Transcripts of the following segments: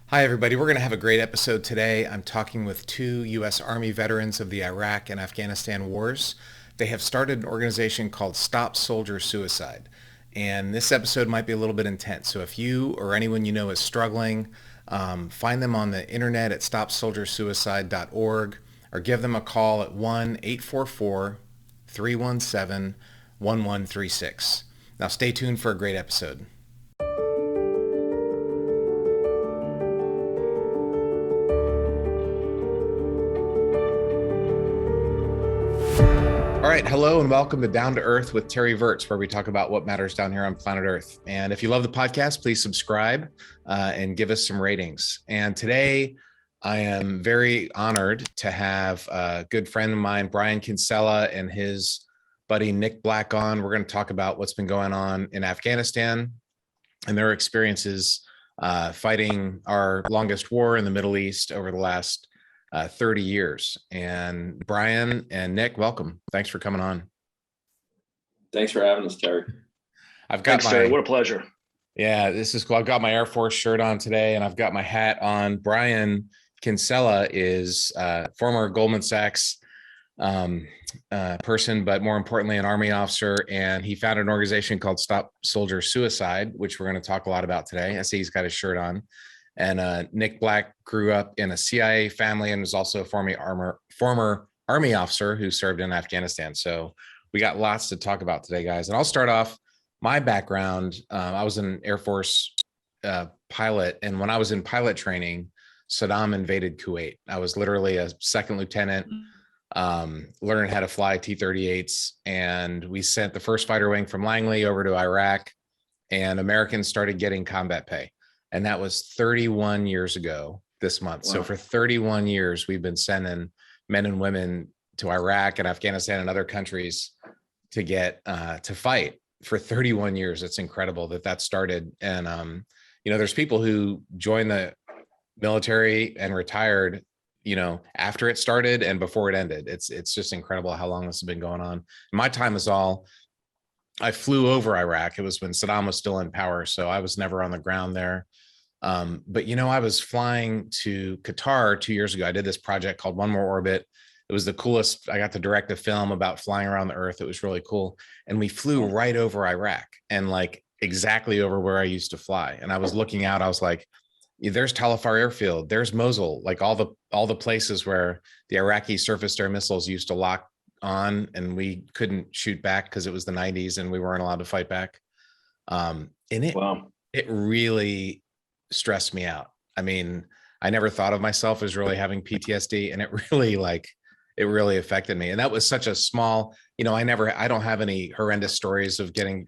Hi, everybody. We're going to have a great episode today. I'm talking with two U.S. Army veterans of the Iraq and Afghanistan wars. They have started an organization called Stop Soldier Suicide. And this episode might be a little bit intense. So if you or anyone you know is struggling, find them on the internet at stopsoldiersuicide.org or give them a call at 1-844-317-1136. Now stay tuned for a great episode. All right, hello and welcome to Down to Earth with Terry Virts, where we talk about what matters down here on planet Earth. And if you love the podcast, please subscribe and give us some ratings. And today, I am very honored to have a good friend of mine, Brian Kinsella, and his buddy Nick Black on. We're going to talk about what's been going on in Afghanistan and their experiences fighting our longest war in the Middle East over the last 30 years. And Brian and Nick, welcome. Thanks for coming on. Thanks for having us, Terry. Thanks, Terry. What a pleasure. Yeah, this is cool. I've got my Air Force shirt on today and I've got my hat on. Brian Kinsella is former Goldman Sachs person, but more importantly, an Army officer. And he founded an organization called Stop Soldier Suicide, which we're going to talk a lot about today. I see he's got his shirt on. And Nick Black grew up in a CIA family and was also a former Army officer who served in Afghanistan. So we got lots to talk about today, guys. And I'll start off my background. I was an Air Force pilot. And when I was in pilot training, Saddam invaded Kuwait. I was literally a second lieutenant, learning how to fly T-38s. And we sent the first fighter wing from Langley over to Iraq, and Americans started getting combat pay. And that was 31 years ago this month. Wow. So for 31 years, we've been sending men and women to Iraq and Afghanistan and other countries to get to fight for 31 years. It's incredible that started. And, there's people who joined the military and retired, after it started and before it ended. It's just incredible how long this has been going on. My time is I flew over Iraq. It was when Saddam was still in power. So I was never on the ground there. But I was flying to Qatar 2 years ago. I did this project called One More Orbit. It was the coolest. I got to direct a film about flying around the earth. It was really cool. And we flew right over Iraq and like exactly over where I used to fly. And I was looking out, I was like, there's Tal Afar Airfield, there's Mosul, like all the places where the Iraqi surface to air missiles used to lock on and we couldn't shoot back because it was the 90s and we weren't allowed to fight back. It really stressed me out. I mean, I never thought of myself as really having PTSD, and it really affected me. And that was such a small, I don't have any horrendous stories of getting,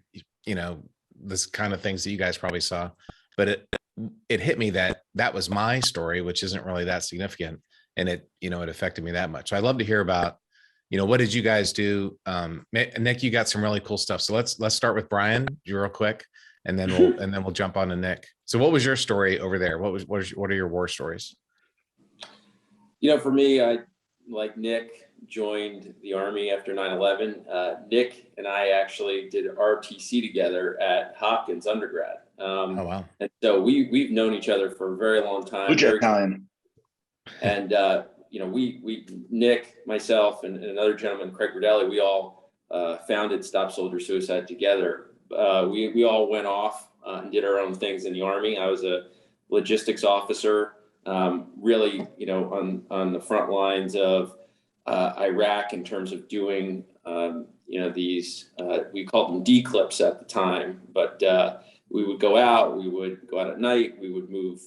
this kind of things that you guys probably saw, but it hit me that was my story, which isn't really that significant. And it affected me that much. So I'd love to hear about, what did you guys do? Nick, you got some really cool stuff. So let's start with Brian real quick, and then we'll jump on to Nick. So what was your story over there? What are your war stories? For me, I, like Nick, joined the Army after 9/11. Nick and I actually did ROTC together at Hopkins undergrad. Oh, wow. And so we've known each other for a very long time. And, we Nick, myself, and another gentleman, Craig Rodelli, we all founded Stop Soldier Suicide together. We all went off and did our own things in the Army. I was a logistics officer, really, on the front lines of Iraq in terms of doing, these, we called them D-clips at the time, but we would go out at night, we would move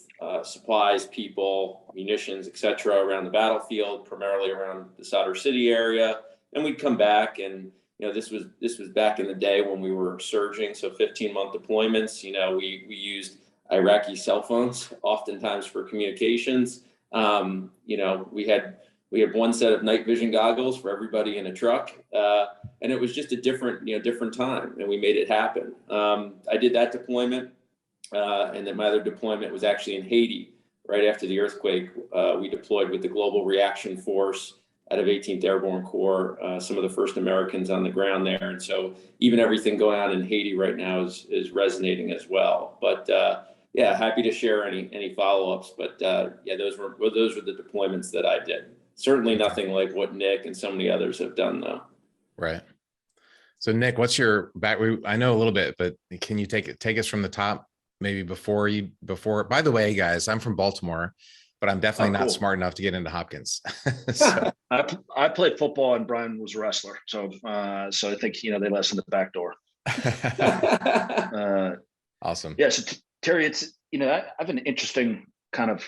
supplies, people, munitions, etc. around the battlefield, primarily around the Sadr City area. And we'd come back and, this was back in the day when we were surging. So 15-month deployments, we used Iraqi cell phones oftentimes for communications. We had one set of night vision goggles for everybody in a truck. And it was just a different time, and we made it happen. I did that deployment. And then my other deployment was actually in Haiti right after the earthquake. We deployed with the Global Reaction Force out of 18th Airborne Corps, some of the first Americans on the ground there. And so even everything going on in Haiti right now is resonating as well. But Yeah, happy to share any follow-ups, but yeah, those were the deployments that I did. Certainly nothing like what Nick and so many others have done, though. Right. So Nick, what's your back? I know a little bit, but can you take us from the top? Maybe before. By the way, guys, I'm from Baltimore, but I'm definitely not smart enough to get into Hopkins. So. I played football and Brian was a wrestler, so I think they let us in the back door. Awesome. Yeah. So Terry, it's I have an interesting kind of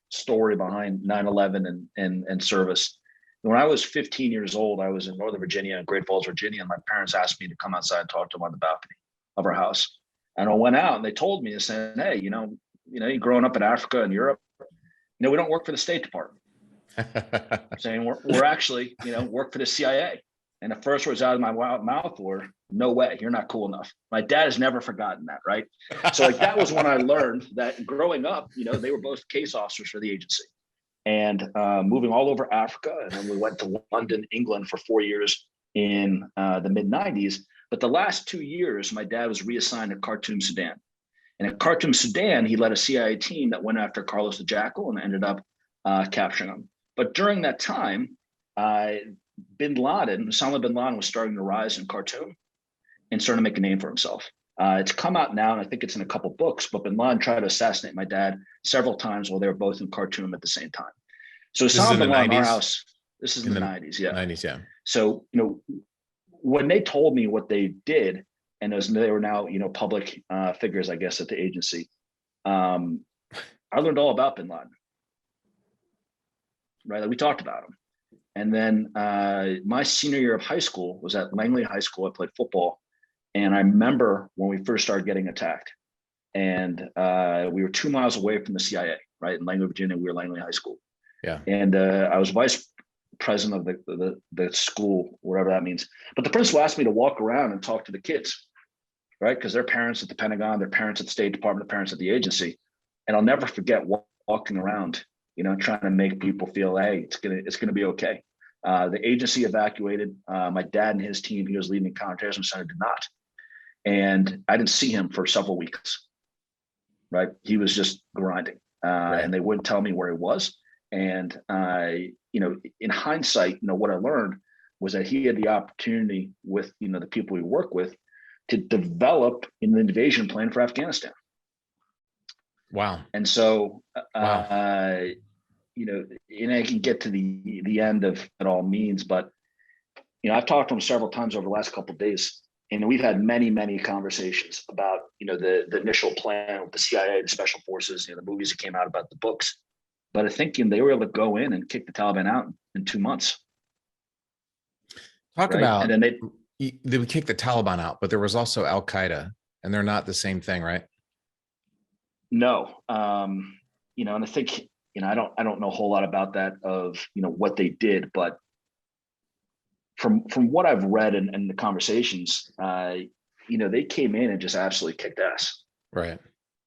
story behind 9/11 and service. When I was 15 years old, I was in Northern Virginia, Great Falls, Virginia, and my parents asked me to come outside and talk to them on the balcony of our house. And I went out and they told me, saying, hey, you're growing up in Africa and Europe, we don't work for the State Department. Saying we're actually, work for the CIA. And the first words out of my mouth were, no way, you're not cool enough. My dad has never forgotten that, right? So that was when I learned that growing up, they were both case officers for the agency. And moving all over Africa. And then we went to London, England for 4 years in the mid-90s. But the last 2 years, my dad was reassigned to Khartoum, Sudan. And at Khartoum, Sudan, he led a CIA team that went after Carlos the Jackal and ended up capturing him. But during that time, Osama bin Laden was starting to rise in Khartoum and starting to make a name for himself. It's come out now, and I think it's in a couple books, but bin Laden tried to assassinate my dad several times while they were both in Khartoum at the same time. So Osama bin Laden, our house, this is in the 90s, yeah. 90s, yeah. So, when they told me what they did, and as they were now, public figures, I guess, at the agency, I learned all about bin Laden, right? Like we talked about him. And then my senior year of high school was at Langley High School. I played football. And I remember when we first started getting attacked, and we were 2 miles away from the CIA, right? In Langley, Virginia, we were Langley High School. Yeah. And I was vice president of the school, whatever that means. But the principal asked me to walk around and talk to the kids, right? Because their parents at the Pentagon, their parents at the State Department, their parents at the agency. And I'll never forget walking around, trying to make people feel, hey, it's gonna be okay. The agency evacuated. My dad and his team, he was leading the counterterrorism center, did not. And I didn't see him for several weeks, right? He was just grinding, Right. And they wouldn't tell me where he was. And in hindsight, what I learned was that he had the opportunity with, the people we work with to develop an invasion plan for Afghanistan. Wow. And so, Wow. and I can get to the end of it all means, but, I've talked to him several times over the last couple of days. And we've had many, many conversations about, the initial plan with the CIA, the special forces, the movies that came out about the books. But I think they were able to go in and kick the Taliban out in 2 months. Talk about, and then they would kick the Taliban out, but there was also Al Qaeda, and they're not the same thing, right? No, and I think I don't know a whole lot about that of what they did, but from what I've read and the conversations, they came in and just absolutely kicked ass. Right.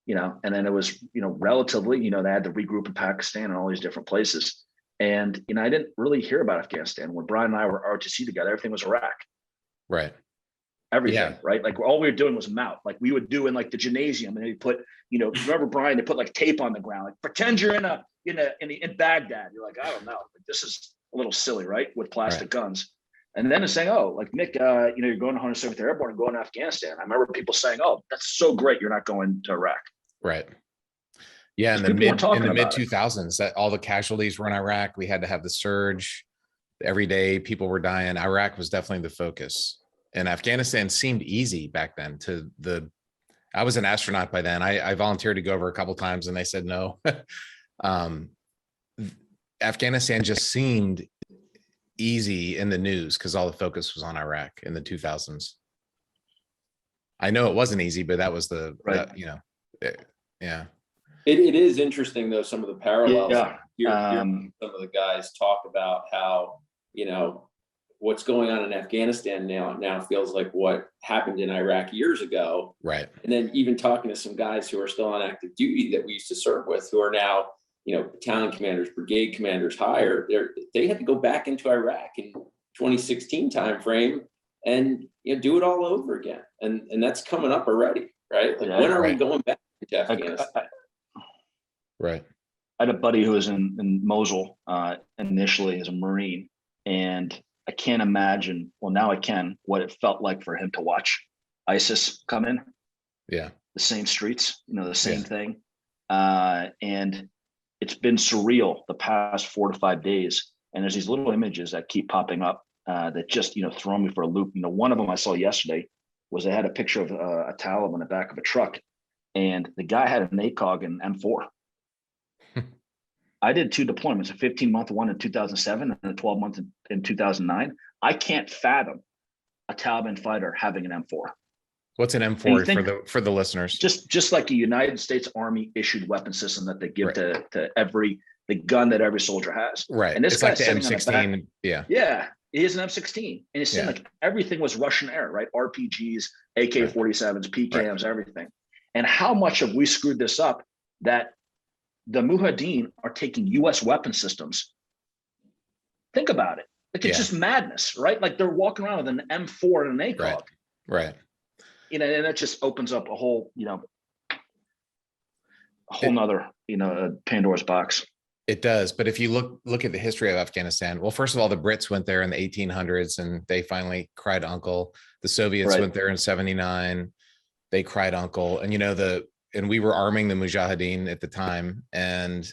And then it was, relatively, they had to regroup in Pakistan and all these different places. And, I didn't really hear about Afghanistan. When Brian and I were RTC together, everything was Iraq. Right. Everything, yeah. Right? Like all we were doing was mouth. Like we would do in like the gymnasium, and they put, remember Brian, they put like tape on the ground, like pretend you're in Baghdad. You're like, I don't know. Like, this is a little silly, right? With plastic guns. And then it's saying, oh, like Nick, you're going to 107th Airborne and going to Afghanistan. I remember people saying, oh, that's so great. You're not going to Iraq. Right. Yeah. In the mid 2000s, that all the casualties were in Iraq. We had to have the surge. Every day people were dying. Iraq was definitely the focus. And Afghanistan seemed easy back then I was an astronaut by then. I volunteered to go over a couple of times and they said no. Afghanistan just seemed easy in the news because all the focus was on Iraq in the 2000s. I know it wasn't easy, but that was yeah. It is interesting though, some of the parallels. Yeah. Some of the guys talk about how, what's going on in Afghanistan now feels like what happened in Iraq years ago. Right. And then even talking to some guys who are still on active duty that we used to serve with, who are now, battalion commanders, brigade commanders, higher, they had to go back into Iraq in 2016 timeframe and do it all over again. And that's coming up already, right? Like when are we going back? to Afghanistan. Right. I had a buddy who was in Mosul initially as a Marine, and I can't imagine, well, now I can, what it felt like for him to watch ISIS come in. Yeah. The same streets, the same Yeah. thing. And it's been surreal the past 4 to 5 days. And there's these little images that keep popping up that just, throw me for a loop. One of them I saw yesterday was they had a picture of a Talib on the back of a truck, and the guy had an ACOG and M4. I did 2 deployments, a 15-month one in 2007 and a 12-month in 2009. I can't fathom a Taliban fighter having an M4. What's an M4 for the listeners? Just like a United States Army issued weapon system that they give to the gun that every soldier has. Right. And this it's guy's like the M16. Yeah. Yeah. He is an M16. And it seemed like everything was Russian air, right? RPGs, AK-47s, PKMs, everything. And how much have we screwed this up that the Mujahideen are taking US weapon systems? Think about it. Like, it's just madness, right? Like, they're walking around with an M4 and an ACOG. Right. And that just opens up a whole, nother, Pandora's box. It does. But if you look at the history of Afghanistan, well, first of all, the Brits went there in the 1800s and they finally cried uncle. The Soviets went there in 79. They cried uncle. And, and we were arming the Mujahideen at the time. And,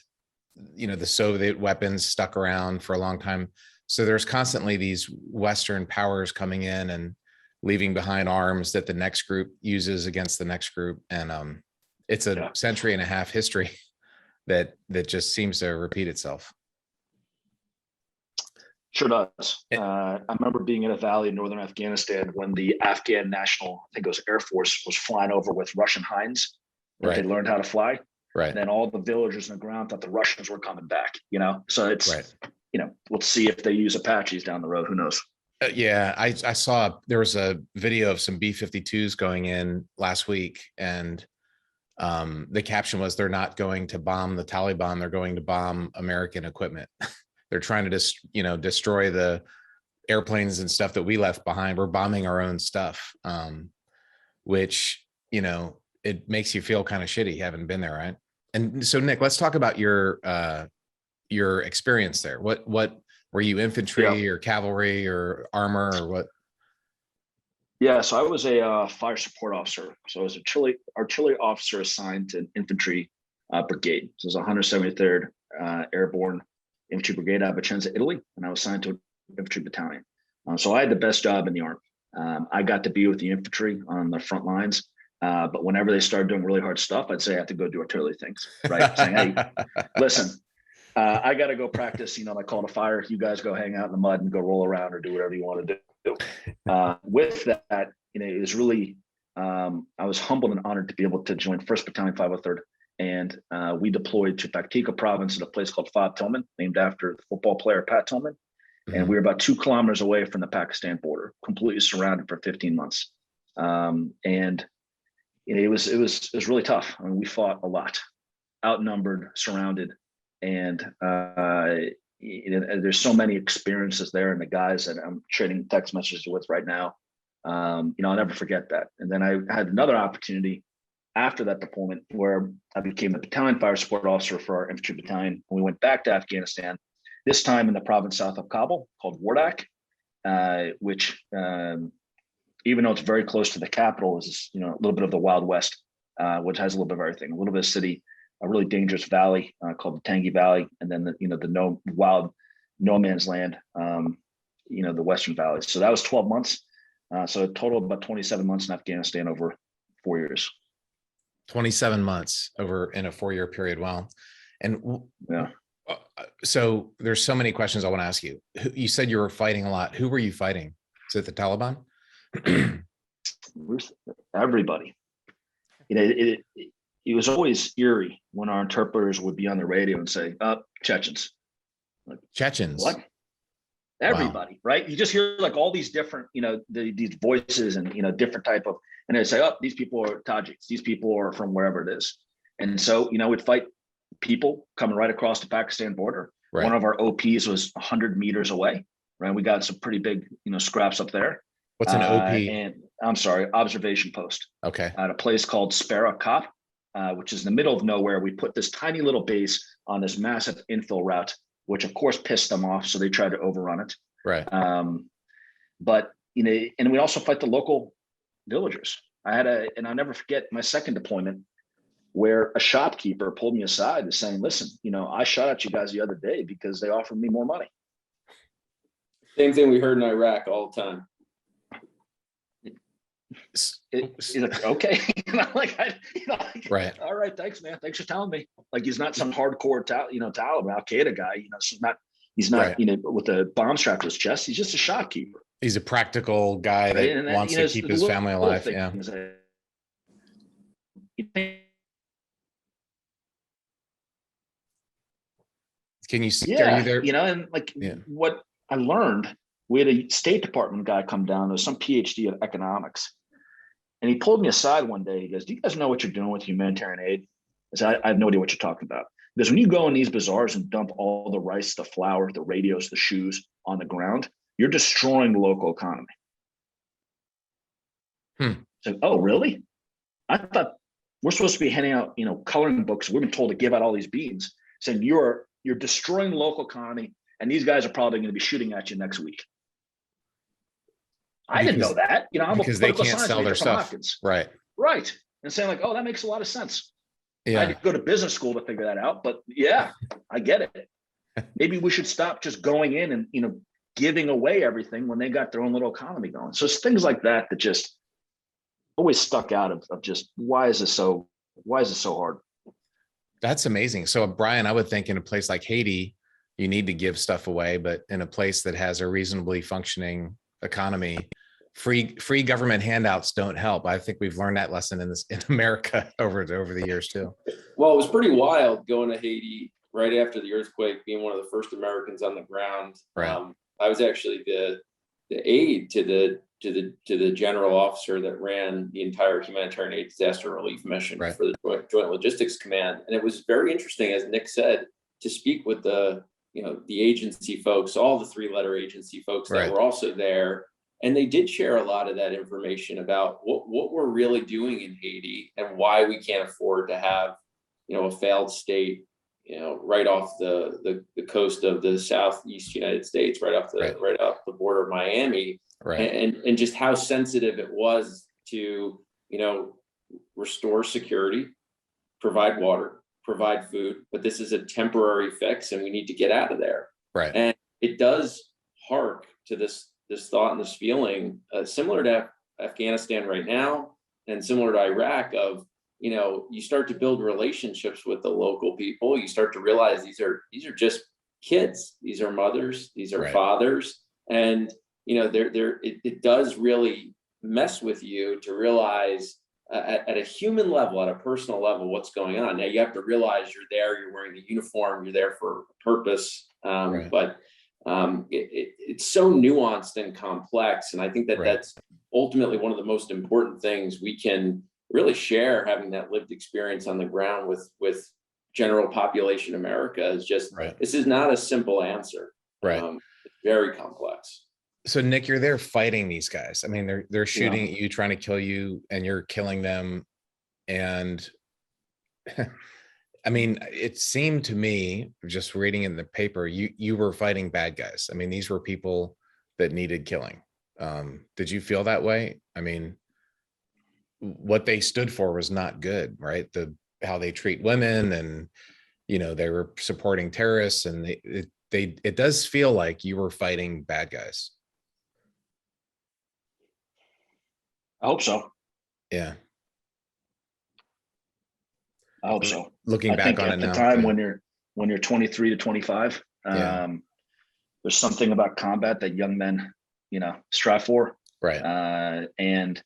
the Soviet weapons stuck around for a long time. So there's constantly these Western powers coming in and leaving behind arms that the next group uses against the next group. And it's a century and a half history that just seems to repeat itself. Sure does. I remember being in a valley in northern Afghanistan when the Afghan National, I think it was Air Force, was flying over with Russian Hinds. They learned how to fly. Right. And then all the villagers on the ground thought the Russians were coming back, So it's, we'll see if they use Apaches down the road. Who knows? I saw there was a video of some B-52s going in last week, and the caption was, they're not going to bomb the Taliban, they're going to bomb American equipment. They're trying to destroy the airplanes and stuff that we left behind. We're bombing our own stuff, which, it makes you feel kind of shitty having been there, right? And so, Nick, let's talk about your experience there. What were you, infantry or cavalry or armor or what? Yeah, so I was a fire support officer. So I was artillery officer assigned to an infantry brigade. So it was 173rd Airborne Infantry Brigade out of Vicenza, Italy, and I was assigned to an infantry battalion. So I had the best job in the Army. I got to be with the infantry on the front lines. But whenever they started doing really hard stuff, I'd say I have to go do artillery things, right? Saying, hey, listen, I got to go practice, like call to fire. You guys go hang out in the mud and go roll around or do whatever you want to do. With that, it was really, I was humbled and honored to be able to join 1st Battalion 503rd. And we deployed to Paktika province at a place called Fob Tillman, named after the football player Pat Tillman. Mm-hmm. And we were about 2 kilometers away from the Pakistan border, completely surrounded for 15 months. And it was really tough. I mean, we fought a lot, outnumbered, surrounded, and there's so many experiences there, and the guys that I'm trading text messages with right now. I'll never forget that. And then I had another opportunity after that deployment where I became the battalion fire support officer for our infantry battalion. And we went back to Afghanistan, this time in the province south of Kabul called Wardak, which even though it's very close to the capital, is a little bit of the Wild West, which has a little bit of everything. A little bit of city, a really dangerous valley called the Tangi Valley, and then the wild no man's land, the Western Valley. So that was 12 months. So a total of about 27 months in Afghanistan over 4 years. 27 months over in a 4-year period. Wow. And so there's so many questions I want to ask you. You said you were fighting a lot. Who were you fighting? Is it the Taliban? Everybody. It was always eerie when our interpreters would be on the radio and say, Chechens. Like, Chechens. What? Everybody, wow. Right? You just hear like all these different, these voices and, different type of, and they say, these people are Tajiks. These people are from wherever it is. And so, we'd fight people coming right across the Pakistan border. Right. One of our OPs was 100 meters away, right? We got some pretty big, scraps up there. What's an OP? And I'm sorry, observation post. Okay. At a place called Spara Kop. which is in the middle of nowhere. We put this tiny little base on this massive infill route, which of course pissed them off. So they tried to overrun it. Right. But, and we also fight the local villagers. And I'll never forget my second deployment where a shopkeeper pulled me aside and saying, listen, I shot at you guys the other day because they offered me more money. Same thing we heard in Iraq all the time. He's like, okay. Right. All right, thanks, man. Thanks for telling me. Like, he's not some hardcore, Taliban, Al-Qaeda guy. He's not, Right. With a bomb strapped to his chest. He's just a shopkeeper. He's a practical guy that wants to keep his family alive. Yeah. Can you see? Yeah, are you there? And what I learned, we had a State Department guy come down. There was some PhD of economics, and he pulled me aside one day. He goes, "Do you guys know what you're doing with humanitarian aid?" I said, "I have no idea what you're talking about." Because when you go in these bazaars and dump all the rice, the flour, the radios, the shoes on the ground, you're destroying the local economy. So, oh, really? I thought we're supposed to be handing out, coloring books. We've been told to give out all these beans, saying you're destroying the local economy, and these guys are probably going to be shooting at you next week. I didn't know that. I'm because they can't sell their stuff. Right. And saying like, oh, that makes a lot of sense. Yeah. I had to go to business school to figure that out, but yeah, I get it. Maybe we should stop just going in and, giving away everything when they got their own little economy going. So it's things like that just always stuck out of just, why is this so hard? That's amazing. So Brian, I would think in a place like Haiti, you need to give stuff away, but in a place that has a reasonably functioning economy, free government handouts don't help. I think we've learned that lesson in America over the years too. Well, it was pretty wild going to Haiti right after the earthquake, being one of the first Americans on the ground. Right. I was actually the aide to the general officer that ran the entire humanitarian aid disaster relief mission for the Joint Logistics Command. And it was very interesting, as Nick said, to speak with the agency folks, all the 3-letter agency folks that were also there. And they did share a lot of that information about what we're really doing in Haiti and why we can't afford to have, a failed state, right off the coast of the southeast United States, right off the border of Miami, and just how sensitive it was to, restore security, provide water, provide food, but this is a temporary fix and we need to get out of there. Right. And it does hark to this thought and this feeling similar to Afghanistan right now and similar to Iraq of, you start to build relationships with the local people. You start to realize these are just kids. These are mothers. These are fathers. And, it does really mess with you to realize at a human level, at a personal level, what's going on. Now you have to realize you're there, you're wearing the uniform, you're there for a purpose. But it's so nuanced and complex. And I think that that's ultimately one of the most important things we can really share, having that lived experience on the ground with general population America is just, this is not a simple answer. It's very complex. So Nick, you're there fighting these guys. I mean, they're shooting at you, trying to kill you, and you're killing them. And I mean, it seemed to me, just reading in the paper, you were fighting bad guys. I mean, these were people that needed killing. Did you feel that way? I mean, what they stood for was not good, right? How they treat women, and they were supporting terrorists, and it does feel like you were fighting bad guys. I hope so. Yeah. I hope so. Looking back on it now, at the time when you're 23 to 25, there's something about combat that young men, strive for. Right. And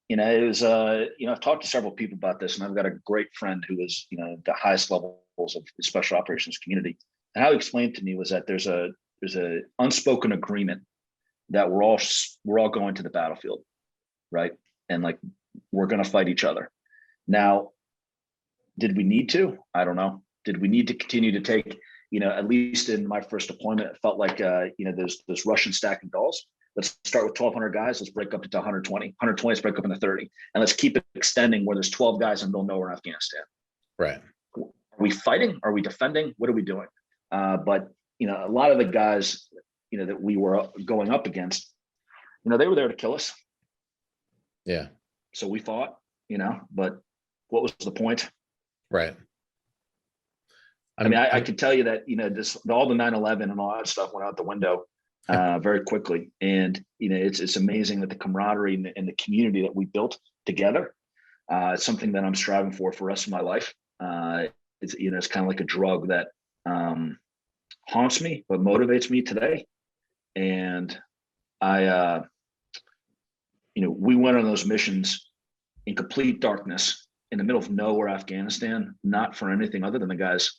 it was, I've talked to several people about this, and I've got a great friend who is, the highest levels of the special operations community. And how he explained to me was that there's a unspoken agreement that we're all going to the battlefield, right? And like, we're going to fight each other. Now, did we need to? I don't know. Did we need to continue to take, at least in my first deployment, it felt like, there's Russian stacking dolls. Let's start with 1,200 guys. Let's break up into 120. 120, let's break up into 30. And let's keep it extending where there's 12 guys in the middle of nowhere in Afghanistan. Right. Are we fighting? Are we defending? What are we doing? But, a lot of the guys, that we were going up against, they were there to kill us. Yeah. So we fought, but what was the point? Right. I can tell you that, all the 9/11 and all that stuff went out the window very quickly. And, it's amazing that the camaraderie and the community that we built together, it's something that I'm striving for the rest of my life. It's kind of like a drug that haunts me, but motivates me today. And we went on those missions in complete darkness in the middle of nowhere, Afghanistan, not for anything other than the guys,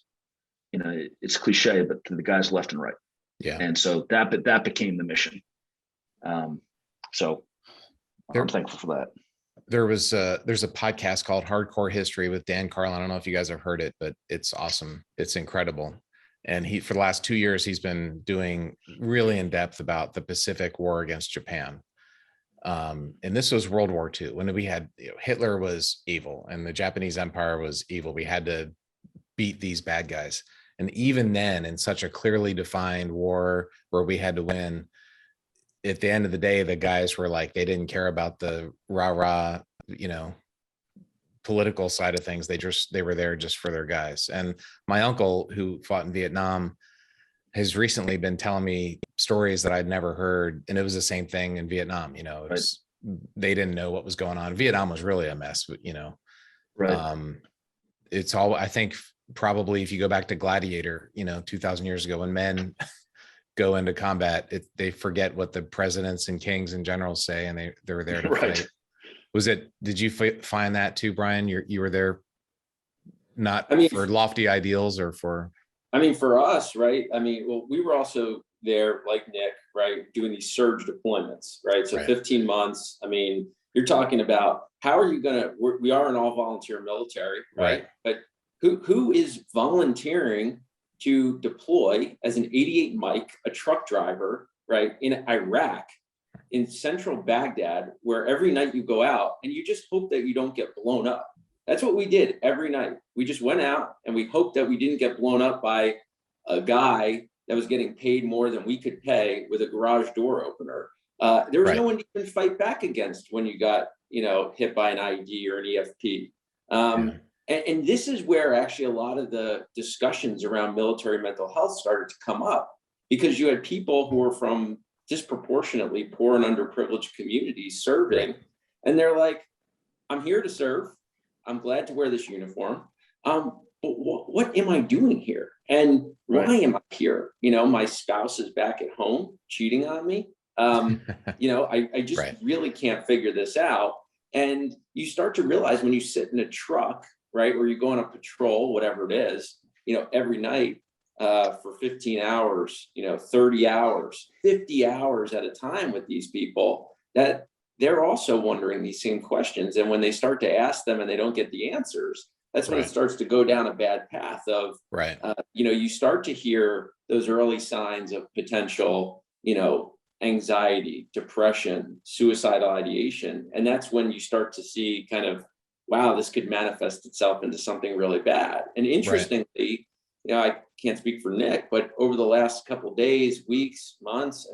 it's cliche, but to the guys left and right. Yeah. And so that became the mission. So I'm thankful for that. There's a podcast called Hardcore History with Dan Carlin. I don't know if you guys have heard it, but it's awesome. It's incredible. And for the last 2 years, he's been doing really in depth about the Pacific War against Japan. And this was World War II, when we had, Hitler was evil and the Japanese Empire was evil. We had to beat these bad guys. And even then, in such a clearly defined war where we had to win, at the end of the day, the guys were like, they didn't care about the rah-rah, political side of things. They were there just for their guys. And my uncle, who fought in Vietnam, has recently been telling me stories that I'd never heard. And it was the same thing in Vietnam. They didn't know what was going on. Vietnam was really a mess, but right. It's all, I think, probably if you go back to Gladiator, 2000 years ago, when men go into combat, they forget what the presidents and kings and generals say, and they were there to fight. Did you find that too, Brian? You were there not for lofty ideals or for? For us, right? We were also there, like Nick, right, doing these surge deployments, right? So 15 months. You're talking about how are you we are an all volunteer military, right? But who is volunteering to deploy as an 88 Mike, a truck driver, right, in Iraq, in central Baghdad, where every night you go out and you just hope that you don't get blown up. That's what we did every night. We just went out and we hoped that we didn't get blown up by a guy that was getting paid more than we could pay with a garage door opener. There was no one to even fight back against when you got, hit by an IED or an EFP. And this is where actually a lot of the discussions around military mental health started to come up, because you had people who were from disproportionately poor and underprivileged communities serving. And they're like, I'm here to serve. I'm glad to wear this uniform. But what am I doing here? And why am I here? My spouse is back at home cheating on me. I just really can't figure this out. And you start to realize when you sit in a truck, right, or you go on a patrol, whatever it is, every night for 15 hours, 30 hours, 50 hours at a time with these people, that they're also wondering these same questions. And when they start to ask them and they don't get the answers, that's when it starts to go down a bad path of, you start to hear those early signs of potential, anxiety, depression, suicidal ideation. And that's when you start to see kind of, wow, this could manifest itself into something really bad. And interestingly, I can't speak for Nick, but over the last couple of days, weeks, months,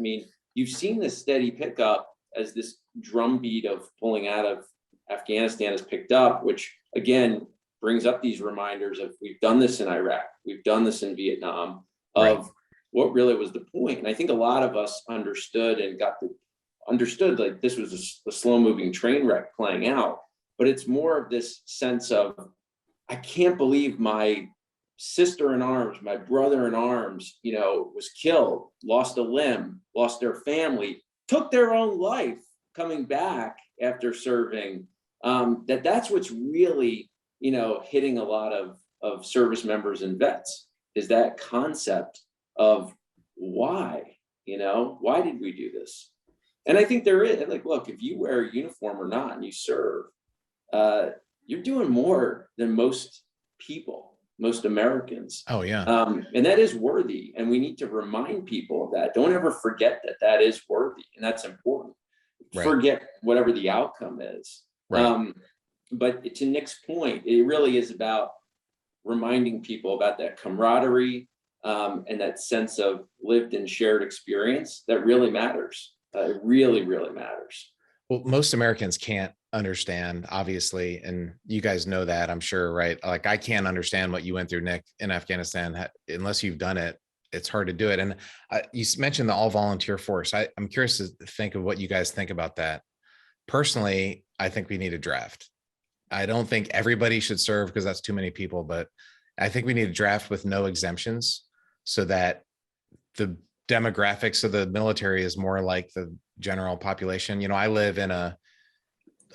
you've seen this steady pickup as this drumbeat of pulling out of Afghanistan has picked up, which again brings up these reminders of we've done this in Iraq, we've done this in Vietnam, of what really was the point. And I think a lot of us understood like this was a slow moving train wreck playing out, but it's more of this sense of, I can't believe my sister in arms, my brother in arms, was killed, lost a limb, lost their family, took their own life coming back after serving. That's what's really, hitting a lot of service members and vets, is that concept of why did we do this? And I think there is, like, look, if you wear a uniform or not and you serve, you're doing more than most people. most Americans. Oh yeah. And that is worthy. And we need to remind people of that. Don't ever forget that that is worthy and that's important. Right. Forget whatever the outcome is. Right. But to Nick's point, it really is about reminding people about that camaraderie and that sense of lived and shared experience that really matters. It really, really matters. Well, most Americans can't understand, obviously, and you guys know that, I'm sure, right? Like, I can't understand what you went through, Nick, in Afghanistan unless you've done it. It's hard to do it. And you mentioned the all volunteer force. I'm curious to think of what you guys think about that. Personally, I think we need a draft. I don't think everybody should serve because that's too many people, but I think we need a draft with no exemptions so that the demographics of the military is more like the general population. You know, I live in a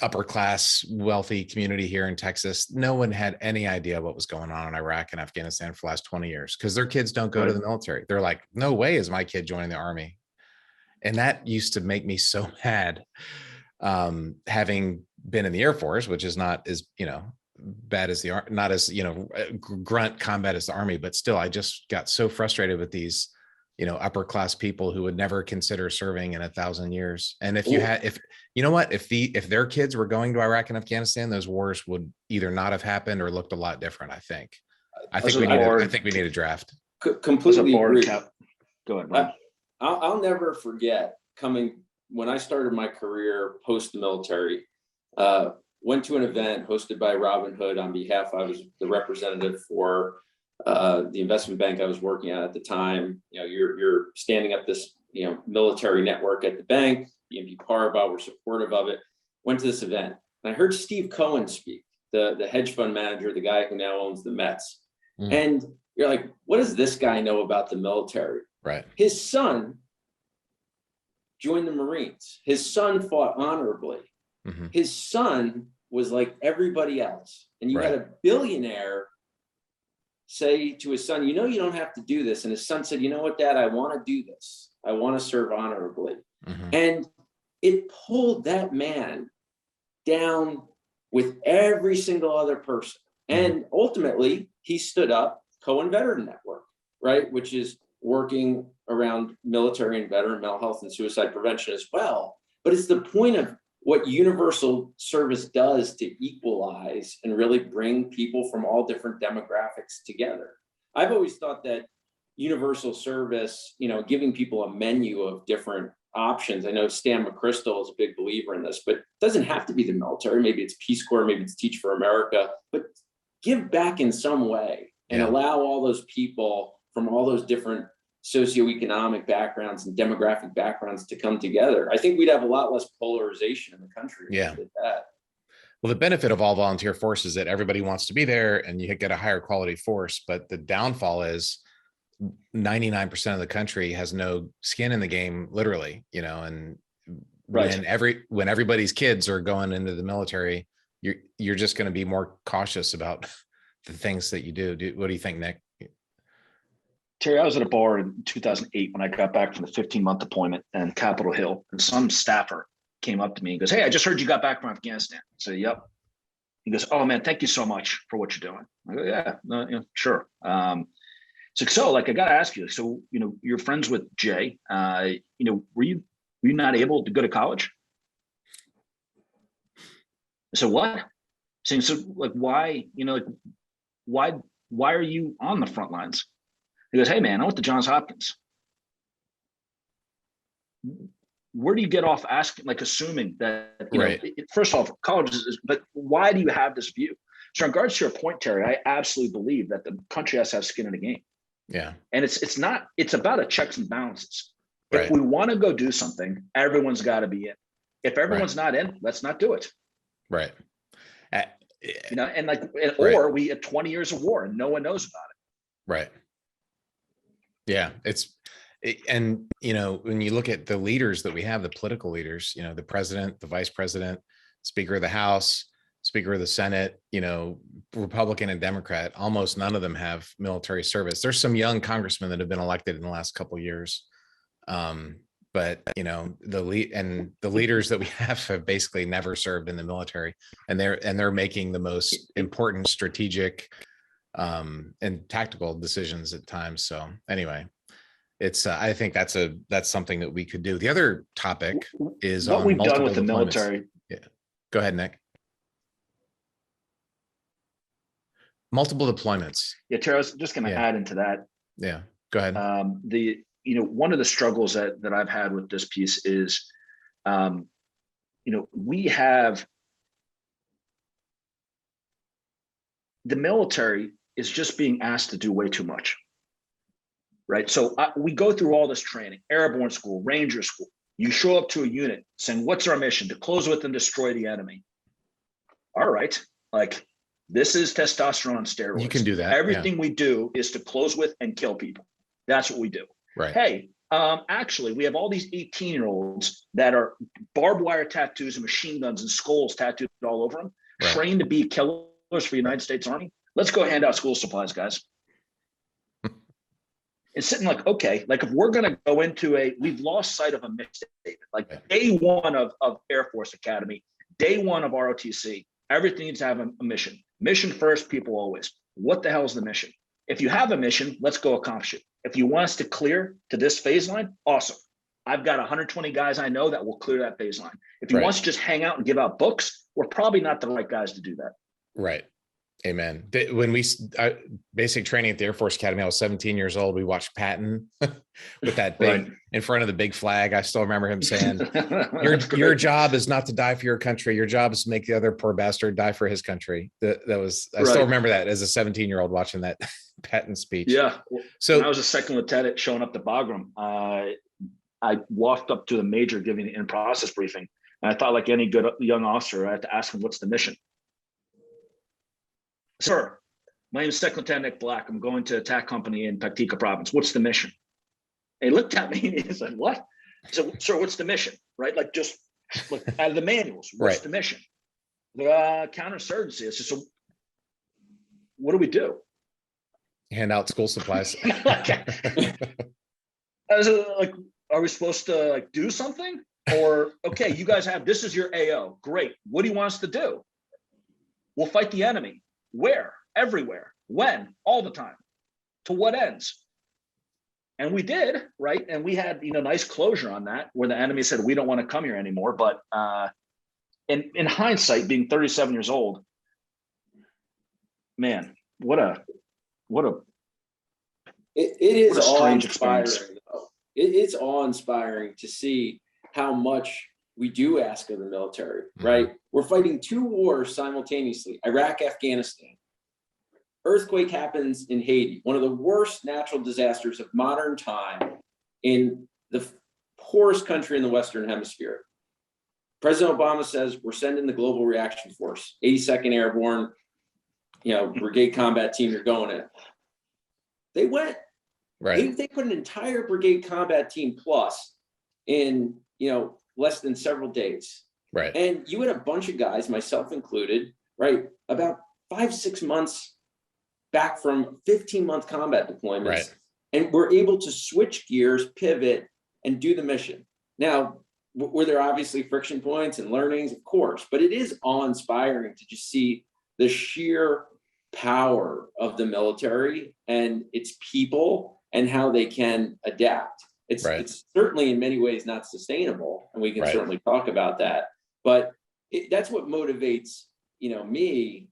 upper class, wealthy community here in Texas. No one had any idea what was going on in Iraq and Afghanistan for the last 20 years because their kids don't go to the military. They're like, no way is my kid joining the army. And that used to make me so mad. Having been in the Air Force, which is not as, bad as not as, grunt combat as the Army, but still, I just got so frustrated with these, upper class people who would never consider serving in 1,000 years. And if if their kids were going to Iraq and Afghanistan, those wars would either not have happened or looked a lot different. I think we need a draft. Completely agree. Go ahead, Brian. I'll never forget when I started my career post the military, went to an event hosted by Robin Hood on behalf, I was the representative for the investment bank I was working at the time. You're standing up this, military network at the bank, BNP Paribas, we're supportive of it. Went to this event and I heard Steve Cohen speak, the hedge fund manager, the guy who now owns the Mets. And you're like, what does this guy know about the military? Right. His son joined the Marines. His son fought honorably. Mm-hmm. His son was like everybody else. And you had a billionaire say to his son, you don't have to do this. And his son said, you know what, Dad, I want to do this. I want to serve honorably. Mm-hmm. And it pulled that man down with every single other person. Mm-hmm. And ultimately, he stood up Cohen Veteran Network, right? Which is working around military and veteran mental health and suicide prevention as well. But it's the point of what universal service does to equalize and really bring people from all different demographics together. I've always thought that universal service, giving people a menu of different options. I know Stan McChrystal is a big believer in this, but it doesn't have to be the military. Maybe it's Peace Corps, maybe it's Teach for America, but give back in some way and allow all those people from all those different socioeconomic backgrounds and demographic backgrounds to come together. I think we'd have a lot less polarization in the country. Yeah. If we did that. Well, the benefit of all volunteer force is that everybody wants to be there and you get a higher quality force. But the downfall is 99% of the country has no skin in the game, literally, and when everybody's kids are going into the military, you're just going to be more cautious about the things that you do. What do you think, Nick? Terry, I was at a bar in 2008 when I got back from the 15-month deployment in Capitol Hill, and some staffer came up to me and goes, "Hey, I just heard you got back from Afghanistan." I said, "Yep." He goes, "Oh man, thank you so much for what you're doing." I go, "Yeah, no, sure." So I got to ask you. So you're friends with Jay. Were you not able to go to college? So what? Saying so, why? Why are you on the front lines? He goes, "Hey man, I went to Johns Hopkins." Where do you get off asking, assuming that, first off, college is, but why do you have this view? So in regards to your point, Terry, I absolutely believe that the country has to have skin in the game. Yeah. And it's about a checks and balances. Right. If we want to go do something, everyone's got to be in. If everyone's not in, let's not do it. Right. Or we had 20 years of war and no one knows about it. Right. Yeah. And when you look at the leaders that we have, the political leaders, the president, the vice president, Speaker of the House, Speaker of the Senate, Republican and Democrat, almost none of them have military service. There's some young congressmen that have been elected in the last couple of years. But the leaders that we have basically never served in the military, and they're making the most important strategic and tactical decisions at times. So anyway, it's I think that's something that we could do. The other topic is what on we've done with the deployments. military. Yeah. Go ahead, Nick. Multiple deployments. Yeah, Tara, I was just going to add into that. Yeah, go ahead. One of the struggles that I've had with this piece is, we have the military is just being asked to do way too much, right? So we go through all this training, airborne school, ranger school. You show up to a unit saying, what's our mission? To close with and destroy the enemy. All right, like this is testosterone on steroids. You can do that. Everything we do is to close with and kill people. That's what we do. Right. Hey, actually, we have all these 18-year-olds that are barbed wire tattoos and machine guns and skulls tattooed all over them, trained to be killers for the United States Army. Let's go hand out school supplies, guys. It's sitting like, okay, like if we're going to go into we've lost sight of a mission statement, like day one of Air Force Academy, day one of ROTC, everything needs to have a mission. Mission first, people always. What the hell is the mission? If you have a mission, let's go accomplish it. If you want us to clear to this phase line, awesome. I've got 120 guys I know that will clear that phase line. If you want us to just hang out and give out books, we're probably not the right guys to do that. Right. Amen. When we basic training at the Air Force Academy, I was 17 years old. We watched Patton with that big in front of the big flag. I still remember him saying, your job is not to die for your country. Your job is to make the other poor bastard die for his country. I still remember that as a 17-year-old watching that Patton speech. Yeah. So when I was a second lieutenant showing up to Bagram, I walked up to the major giving the in-process briefing. And I thought, like any good young officer, I had to ask him, what's the mission? Sir, my name is Second Lieutenant Nick Black. I'm going to attack company in Paktika province. What's the mission? And he looked at me and he said, what? I said, sir, what's the mission? Right? Like just like out of the manuals, what's the mission? Counterinsurgency. I said, so what do we do? Hand out school supplies. I was like, are we supposed to like do something? Or, okay, you guys this is your AO. Great. What do you want us to do? We'll fight the enemy. Where? Everywhere. When? All the time. To what ends? And we did, right? And we had, nice closure on that, where the enemy said, we don't want to come here anymore. But in hindsight, being 37 years old, man, it is a strange experience. It's awe-inspiring to see how much we do ask of the military, right? We're fighting two wars simultaneously, Iraq, Afghanistan. Earthquake happens in Haiti, one of the worst natural disasters of modern time in the poorest country in the Western Hemisphere. President Obama says, we're sending the Global Reaction Force, 82nd Airborne, Brigade Combat Team, you're going in. They went. Right. They put an entire Brigade Combat Team plus in, less than several days. Right. And you had a bunch of guys, myself included, right? About 5-6 months back from 15-month combat deployments. Right. And we're able to switch gears, pivot, and do the mission. Now, were there obviously friction points and learnings? Of course, but it is awe-inspiring to just see the sheer power of the military and its people and how they can adapt. It's certainly in many ways not sustainable, and we can certainly talk about that. But that's what motivates, me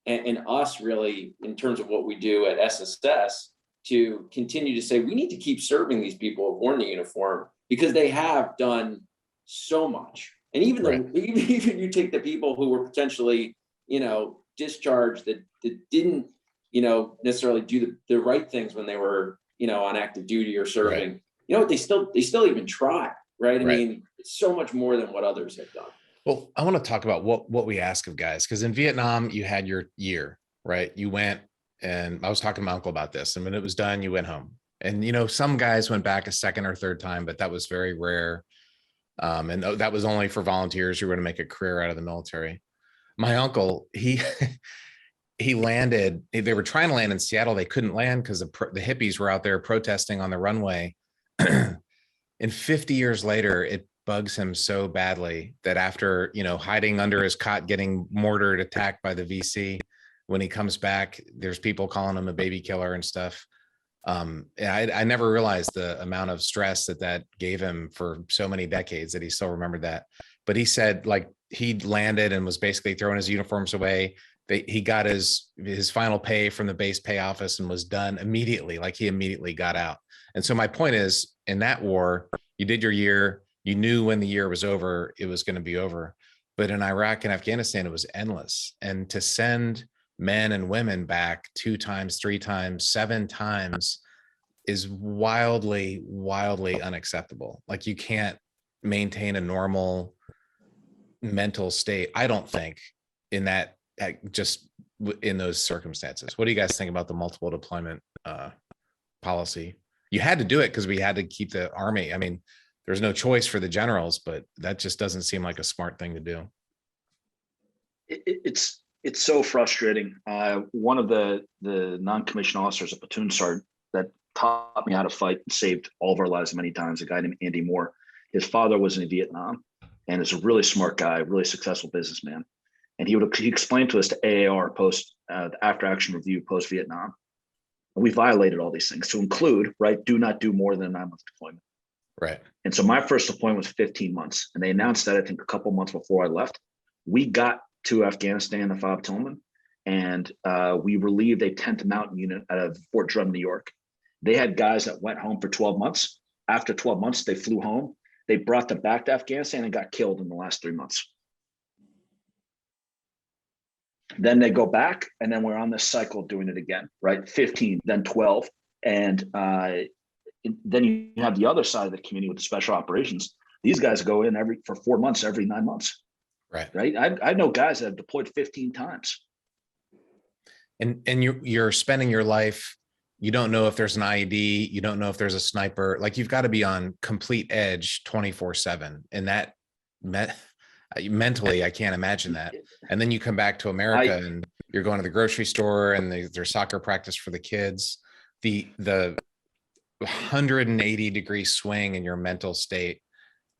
and us really in terms of what we do at SSS to continue to say we need to keep serving these people who've worn the uniform because they have done so much. And even though even you take the people who were potentially, discharged that didn't, necessarily do the right things when they were, on active duty or serving. They still even try, right? I mean, it's so much more than what others have done. Well, I want to talk about what we ask of guys, because in Vietnam, you had your year, right? You went, and I was talking to my uncle about this, and when it was done, you went home. And, some guys went back a second or third time, but that was very rare. And that was only for volunteers who were going to make a career out of the military. My uncle, he landed, they were trying to land in Seattle. They couldn't land because the hippies were out there protesting on the runway. And 50 years later, it bugs him so badly that after, hiding under his cot, getting mortared, attacked by the VC, when he comes back, there's people calling him a baby killer and stuff. I never realized the amount of stress that gave him for so many decades that he still remembered that. But he said, like, he landed and was basically throwing his uniforms away. He got his final pay from the base pay office and was done immediately. Like, he immediately got out. And so my point is, in that war, you did your year, you knew when the year was over, it was going to be over. But in Iraq and Afghanistan, it was endless. And to send men and women back 2 times, 3 times, 7 times is wildly, wildly unacceptable. Like, you can't maintain a normal mental state, I don't think, in that, just in those circumstances. What do you guys think about the multiple deployment policy? You had to do it because we had to keep the Army. I mean, there's no choice for the generals, but that just doesn't seem like a smart thing to do. It's so frustrating. One of the non-commissioned officers, a platoon sergeant that taught me how to fight and saved all of our lives many times, a guy named Andy Moore. His father was in Vietnam and is a really smart guy, really successful businessman. And he explained to us the AAR post, the after action review post Vietnam. And we violated all these things to include, right, do not do more than a 9-month deployment. Right. And so my first deployment was 15 months. And they announced that, I think, a couple months before I left. We got to Afghanistan, the 5 Tillman, and we relieved a 10th Mountain unit out of Fort Drum, New York. They had guys that went home for 12 months. After 12 months, they flew home. They brought them back to Afghanistan and got killed in the last 3 months. Then they go back, and then we're on this cycle of doing it again, right? 15, then 12. And then you have the other side of the community with the special operations. These guys go in for 4 months, every 9 months. Right. I know guys that have deployed 15 times. And you're spending your life, you don't know if there's an IED, you don't know if there's a sniper. Like, you've got to be on complete edge 24/7. And that mentally, I can't imagine that. And then you come back to America and you're going to the grocery store and there's soccer practice for the kids. The 180-degree swing in your mental state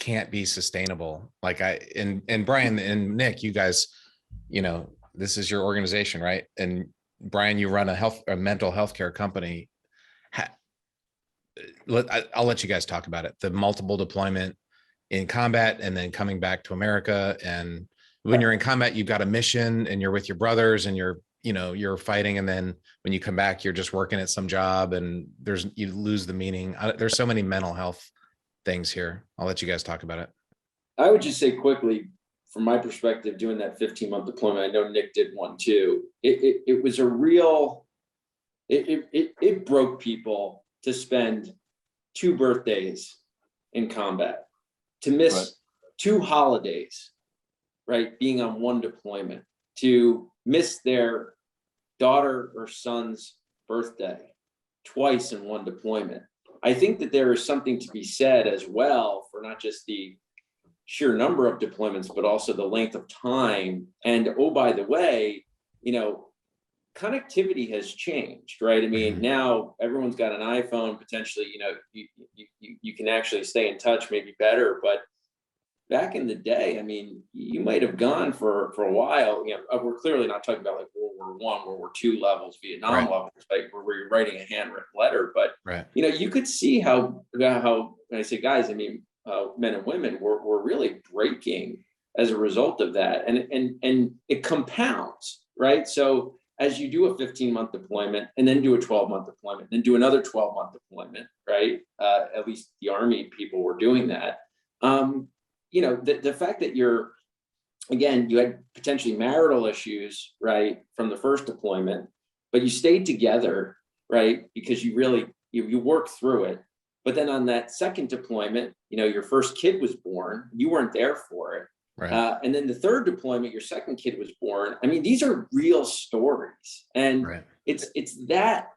can't be sustainable. Like, and Brian and Nick, you guys, this is your organization, right? And Brian, you run a mental health care company. I'll let you guys talk about it. The multiple deployment in combat and then coming back to America. And when you're in combat, you've got a mission and you're with your brothers and you're fighting. And then when you come back, you're just working at some job and you lose the meaning. There's so many mental health things here. I'll let you guys talk about it. I would just say quickly, from my perspective, doing that 15-month deployment, I know Nick did one too. It was a real, it broke people to spend 2 birthdays in combat, to miss 2 holidays, right? Being on one deployment, to miss their daughter or son's birthday twice in one deployment. I think that there is something to be said as well for not just the sheer number of deployments, but also the length of time. And oh, by the way, connectivity has changed, right? I mean, now everyone's got an iPhone, potentially, you can actually stay in touch maybe better. But back in the day, I mean, you might have gone for a while. We're clearly not talking about like World War I, World War II levels, Vietnam levels, right? Where you're writing a handwritten letter. But you could see how when I say guys, I mean men and women were really breaking as a result of that, and it compounds, right? So as you do a 15-month deployment and then do a 12-month deployment, then do another 12-month deployment, right? At least the Army people were doing that. The fact that you had potentially marital issues, right, from the first deployment, but you stayed together, right, because you really, you worked through it. But then on that second deployment, your first kid was born, you weren't there for it. Right. And then the third deployment, your second kid was born. I mean, these are real stories. And it's that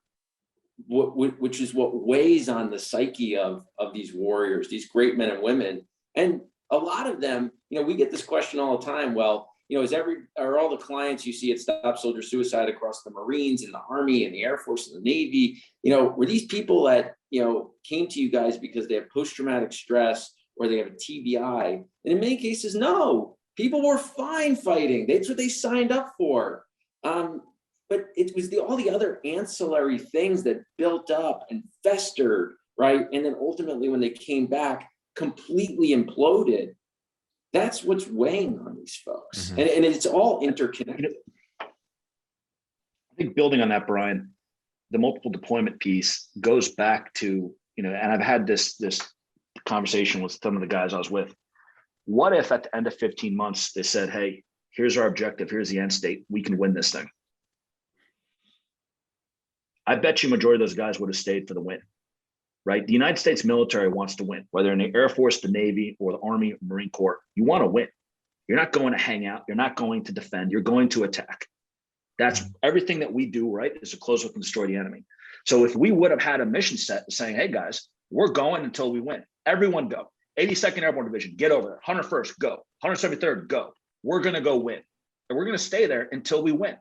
which is what weighs on the psyche of these warriors, these great men and women. And a lot of them, we get this question all the time. Well, are all the clients you see at Stop Soldier Suicide across the Marines and the Army and the Air Force and the Navy, were these people that, came to you guys because they have post-traumatic stress or they have a TBI? And in many cases, no, people were fine fighting. That's what they signed up for. but it was all the other ancillary things that built up and festered, right? And then ultimately when they came back, completely imploded. That's what's weighing on these folks. Mm-hmm. And it's all interconnected. I think building on that, Brian, the multiple deployment piece goes back to, and I've had this conversation with some of the guys I was with. What if at the end of 15 months, they said, hey, here's our objective, here's the end state, we can win this thing? I bet you majority of those guys would have stayed for the win, right? The United States military wants to win, whether in the Air Force, the Navy, or the Army, or Marine Corps. You want to win. You're not going to hang out. You're not going to defend. You're going to attack. That's everything that we do, right, is to close with and destroy the enemy. So if we would have had a mission set saying, hey, guys, we're going until we win. Everyone go. 82nd Airborne Division, get over there. 101st, go. 173rd, go. We're going to go win. And we're going to stay there until we win.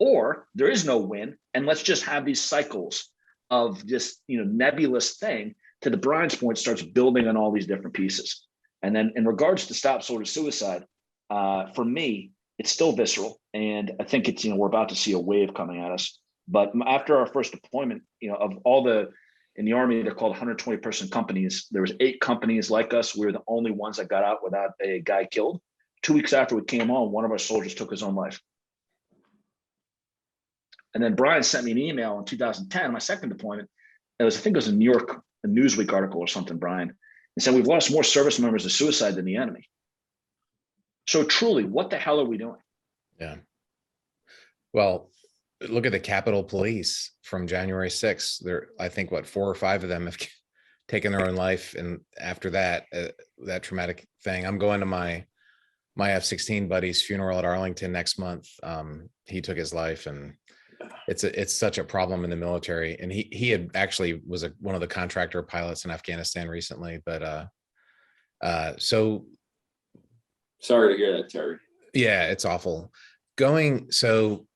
Or there is no win, and let's just have these cycles of this, nebulous thing, to the Brian's point, starts building on all these different pieces. And then in regards to Stop Soldier Suicide, for me, it's still visceral. And I think it's, we're about to see a wave coming at us. But after our first deployment, of all in the Army, they're called 120-person companies. There was 8 companies like us. We were the only ones that got out without a guy killed. 2 weeks after we came on, one of our soldiers took his own life. And then Brian sent me an email in 2010, my second deployment. I think it was a New York Newsweek article or something, Brian, and said, we've lost more service members to suicide than the enemy. So truly, what the hell are we doing? Yeah. Well, look at the Capitol Police from January 6th. There, I think, 4 or 5 of them have taken their own life. And after that, that traumatic thing, I'm going to my F-16 buddy's funeral at Arlington next month. He took his life, and it's such a problem in the military. And he had actually was one of the contractor pilots in Afghanistan recently. But so sorry to hear that, Terry. Yeah, it's awful. So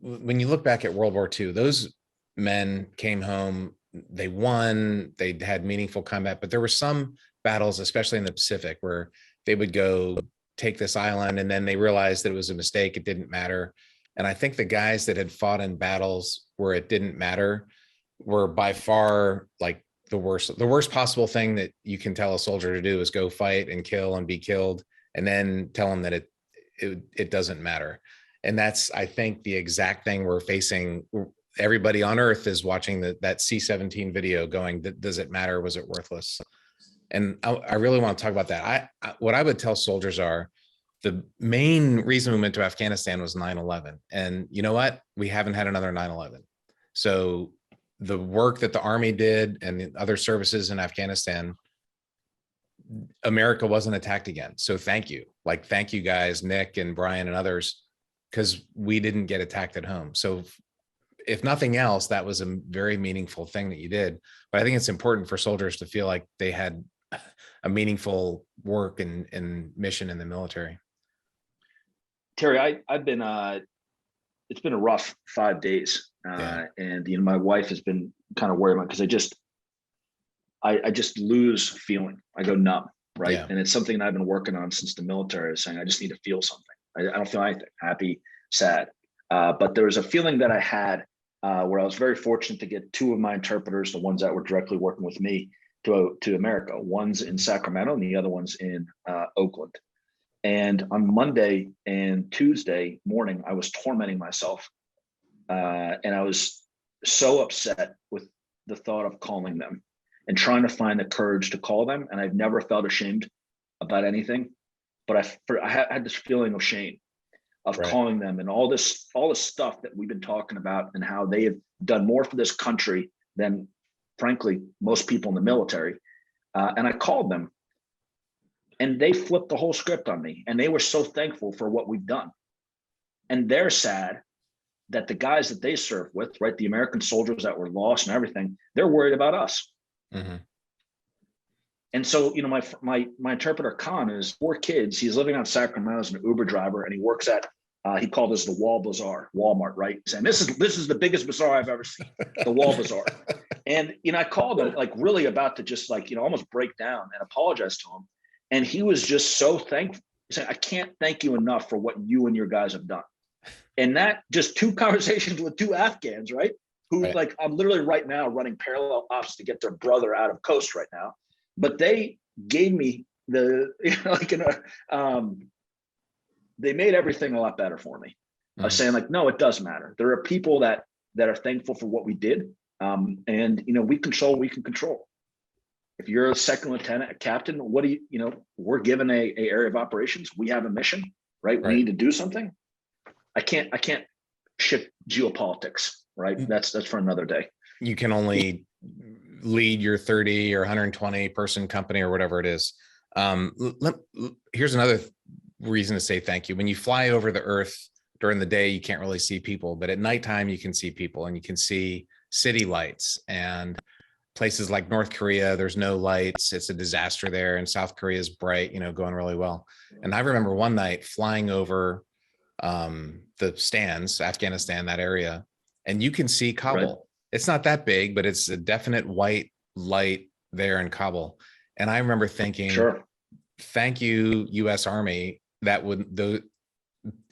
when you look back at World War II, those men came home, they won, they had meaningful combat, but there were some battles, especially in the Pacific, where they would go take this island and then they realized that it was a mistake, it didn't matter. And I think the guys that had fought in battles where it didn't matter were by far like the worst possible thing that you can tell a soldier to do is go fight and kill and be killed, and then tell them that it doesn't matter. And that's, I think, the exact thing we're facing. Everybody on earth is watching that C-17 video going, does it matter? Was it worthless? And I really want to talk about that. What I would tell soldiers are, the main reason we went to Afghanistan was 9/11. And you know what? We haven't had another 9/11. So the work that the Army did and the other services in Afghanistan, America wasn't attacked again. So thank you. Thank you guys, Nick and Brian and others, because we didn't get attacked at home. So if nothing else, that was a very meaningful thing that you did. But I think it's important for soldiers to feel like they had a meaningful work and mission in the military. Terry, I've been, it's been a rough 5 days. And, my wife has been kind of worried about, because I just lose feeling. I go numb, right? Yeah. And it's something that I've been working on since the military, is saying, I just need to feel something. I don't feel anything, happy, sad. But there was a feeling that I had where I was very fortunate to get 2 of my interpreters, the ones that were directly working with me, to America. One's in Sacramento and the other one's in Oakland. And on Monday and Tuesday morning, I was tormenting myself. And I was so upset with the thought of calling them and trying to find the courage to call them. And I've never felt ashamed about anything, but I had this feeling of shame of calling them, and all this stuff that we've been talking about, and how they have done more for this country than, frankly, most people in the military. And I called them, and they flipped the whole script on me, and they were so thankful for what we've done. And they're sad that the guys that they serve with, right, the American soldiers that were lost and everything, they're worried about us. Mm-hmm. And so, my interpreter, Khan, is 4 kids. He's living on Sacramento as an Uber driver, and he works at, he called this the Wall Bazaar, Walmart, right? Saying, this is the biggest bazaar I've ever seen, the Wall Bazaar. And, I called him, really about to just almost break down and apologize to him. And he was just so thankful. He said, I can't thank you enough for what you and your guys have done. And that just 2 conversations with 2 Afghans, right? Who Right. like, I'm literally right now running parallel ops to get their brother out of coast right now. But they gave me the, they made everything a lot better for me. I was saying like, no, it does matter. There are people that are thankful for what we did. And we control what we can control. If you're a second lieutenant, a captain, what do we're given a area of operations. We have a mission, right? We need to do something. I can't ship geopolitics, right? That's for another day. You can only lead your 30 or 120 person company or whatever it is. Here's another reason to say thank you. When you fly over the earth during the day, you can't really see people, but at nighttime you can see people, and you can see city lights. And places like North Korea, there's no lights. It's a disaster there. And South Korea is bright, going really well. And I remember one night flying over the stands, Afghanistan, that area, and you can see Kabul. Right. It's not that big, but it's a definite white light there in Kabul. And I remember thinking, sure, thank you, US Army. That would,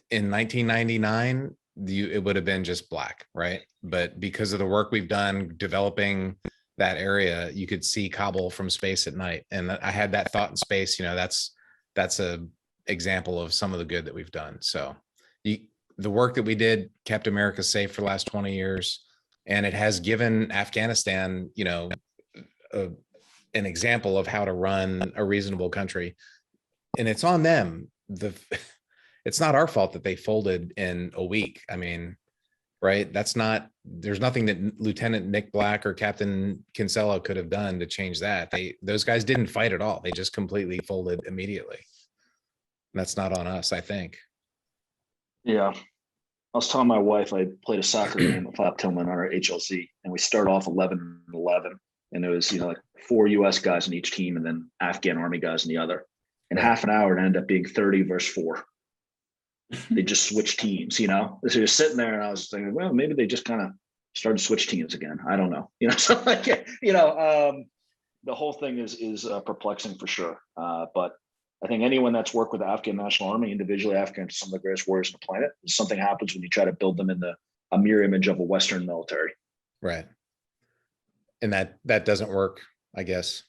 in 1999, it would have been just black, right? But because of the work we've done developing that area, you could see Kabul from space at night. And I had that thought in space, that's a example of some of the good that we've done. So the work that we did kept America safe for the last 20 years. And it has given Afghanistan, an example of how to run a reasonable country. And it's on them. It's not our fault that they folded in a week. I mean, right? There's nothing that Lieutenant Nick Black or Captain Kinsella could have done to change that. Those guys didn't fight at all. They just completely folded immediately. And that's not on us, I think. Yeah. I was telling my wife I played a soccer game at Flap Tillman on our HLC, and we start off 11-11. And there was, like 4 US guys in each team and then Afghan Army guys in the other. In half an hour, it ended up being 30 versus 4. They just switched teams, So you're sitting there, and I was thinking, well, maybe they just kind of started to switch teams again. I don't know. So the whole thing is perplexing for sure. But I think anyone that's worked with the Afghan National Army, individually, Afghans are some of the greatest warriors on the planet. Something happens when you try to build them in a mirror image of a Western military. Right. And that doesn't work, I guess.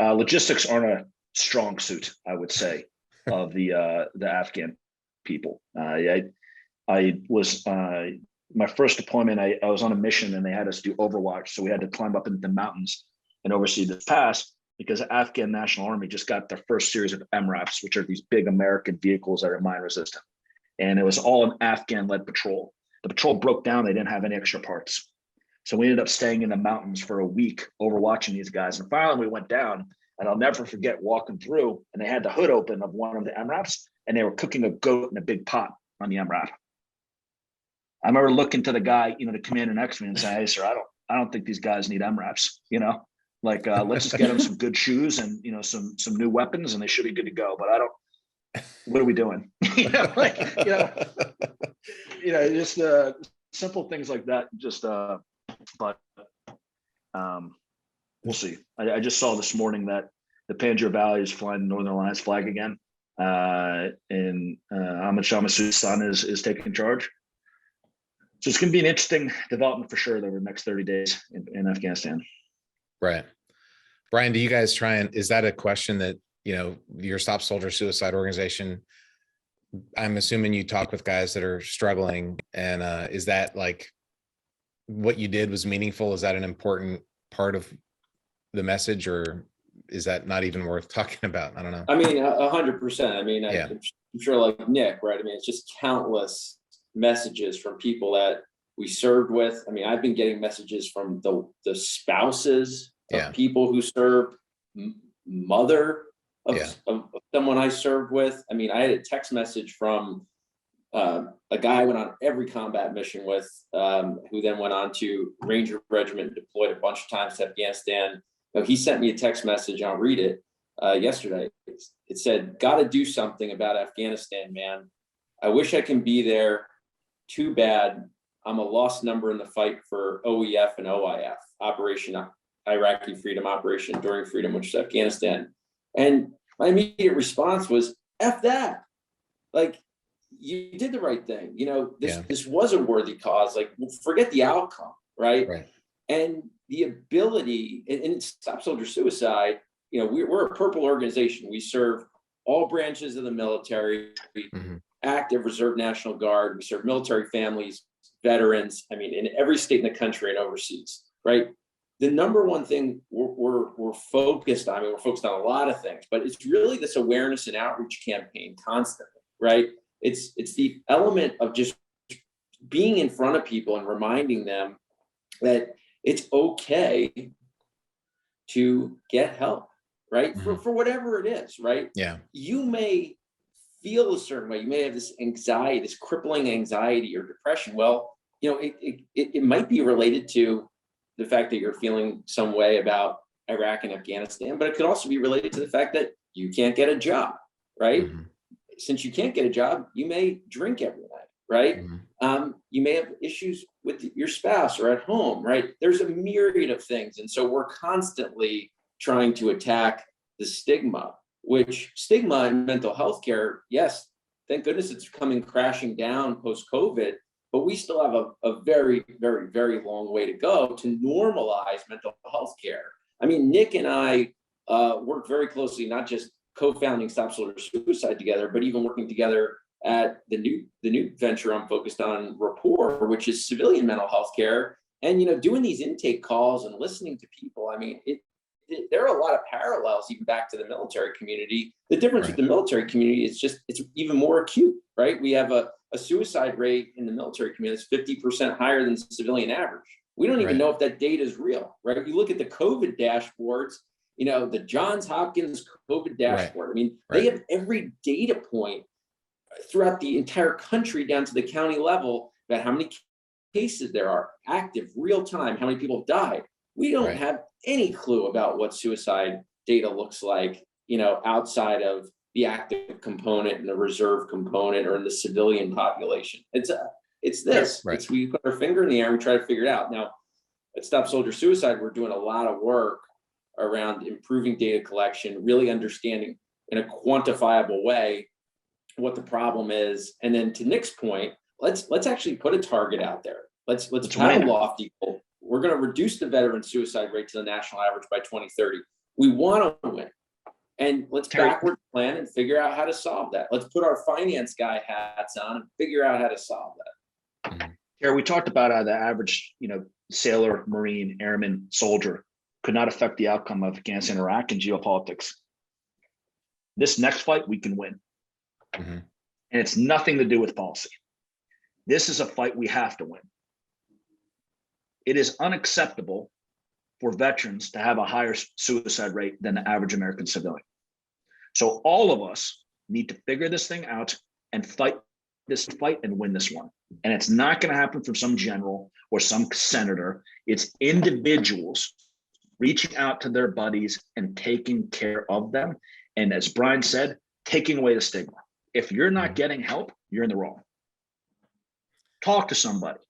Logistics aren't a strong suit, I would say, of the Afghan people. I was my first deployment. I was on a mission, and they had us do overwatch, so we had to climb up into the mountains and oversee this pass, because the Afghan National Army just got their first series of MRAPs, which are these big American vehicles that are mine resistant. And it was all an Afghan-led patrol. The patrol broke down. They didn't have any extra parts. So we ended up staying in the mountains for a week overwatching these guys. And finally we went down, and I'll never forget walking through, and they had the hood open of one of the MRAPs, and they were cooking a goat in a big pot on the MRAP. I remember looking to the guy, the commander next to me, and saying, "Hey, sir, I don't think these guys need MRAPs, let's just get them some good shoes and, some new weapons, and they should be good to go. But what are we doing?" Just simple things like that. But we'll see. I just saw this morning that the Panjshir Valley is flying the Northern Alliance flag again. And Ahmad Shah Massoud's son is taking charge. So it's going to be an interesting development for sure over the next 30 days in Afghanistan. Right. Brian, do you guys is that a question that, your Stop Soldier Suicide organization, I'm assuming you talk with guys that are struggling, and is that like what you did was meaningful? Is that an important part of the message, or is that not even worth talking about? I don't know. I mean, 100%. I mean, I'm sure like Nick, right? I mean, it's just countless messages from people that we served with. I mean, I've been getting messages from the spouses of people who served, mother of someone I served with. I mean, I had a text message from a guy I went on every combat mission with, who then went on to Ranger Regiment, deployed a bunch of times to Afghanistan. He sent me a text message, I'll read it, yesterday. It said, "Got to do something about Afghanistan, man. I wish I can be there. Too bad. I'm a lost number in the fight for OEF and OIF, Operation Iraqi Freedom, Operation Enduring Freedom, which is Afghanistan." And my immediate response was, F that. Like, you did the right thing. This was a worthy cause. Like, forget the outcome, right? Right. And the ability, and Stop Soldier Suicide, we're a purple organization. We serve all branches of the military, active, reserve, National Guard. We serve military families, veterans, in every state in the country and overseas, right? The number one thing we're focused on, we're focused on a lot of things, but it's really this awareness and outreach campaign constantly, right? It's the element of just being in front of people and reminding them that it's okay to get help, right? For whatever it is, right? Yeah. You may feel a certain way. You may have this anxiety, this crippling anxiety or depression. Well, it might be related to the fact that you're feeling some way about Iraq and Afghanistan, but it could also be related to the fact that you can't get a job, right? Since you can't get a job, you may drink every night, right? You may have issues with your spouse or at home, right? There's a myriad of things. And so we're constantly trying to attack the stigma, which stigma in mental health care, yes, thank goodness it's coming crashing down post-COVID, but we still have a very, very, very long way to go to normalize mental health care. Nick and I work very closely, not just co-founding Stop Soldier Suicide together, but even working together at the new venture I'm focused on, Rapport, which is civilian mental health care. And, doing these intake calls and listening to people, there are a lot of parallels even back to the military community. The difference with the military community is it's even more acute, right? We have a suicide rate in the military community that's 50% higher than the civilian average. We don't even know if that data is real, right? You look at the COVID dashboards, the Johns Hopkins COVID dashboard. They have every data point throughout the entire country down to the county level about how many cases there are, active, real time, how many people have died. We don't have any clue about what suicide data looks like, outside of the active component and the reserve component or in the civilian population. It's this. It's we put our finger in the air and we try to figure it out. Now, at Stop Soldier Suicide, we're doing a lot of work around improving data collection, really understanding in a quantifiable way what the problem is. And then to Nick's point, let's actually put a target out there. Let's have a lofty goal. We're going to reduce the veteran suicide rate to the national average by 2030. We want to win. And let's backward plan and figure out how to solve that. Let's put our finance guy hats on and figure out how to solve that. Terry, we talked about the average, sailor, Marine, airman, soldier could not affect the outcome of Afghanistan, Iraq, and geopolitics. This next fight, we can win. And it's nothing to do with policy. This is a fight we have to win. It is unacceptable for veterans to have a higher suicide rate than the average American civilian. So all of us need to figure this thing out and fight this fight and win this one. And it's not going to happen from some general or some senator. It's individuals reaching out to their buddies and taking care of them. And as Brian said, taking away the stigma. If you're not getting help, you're in the wrong. Talk to somebody,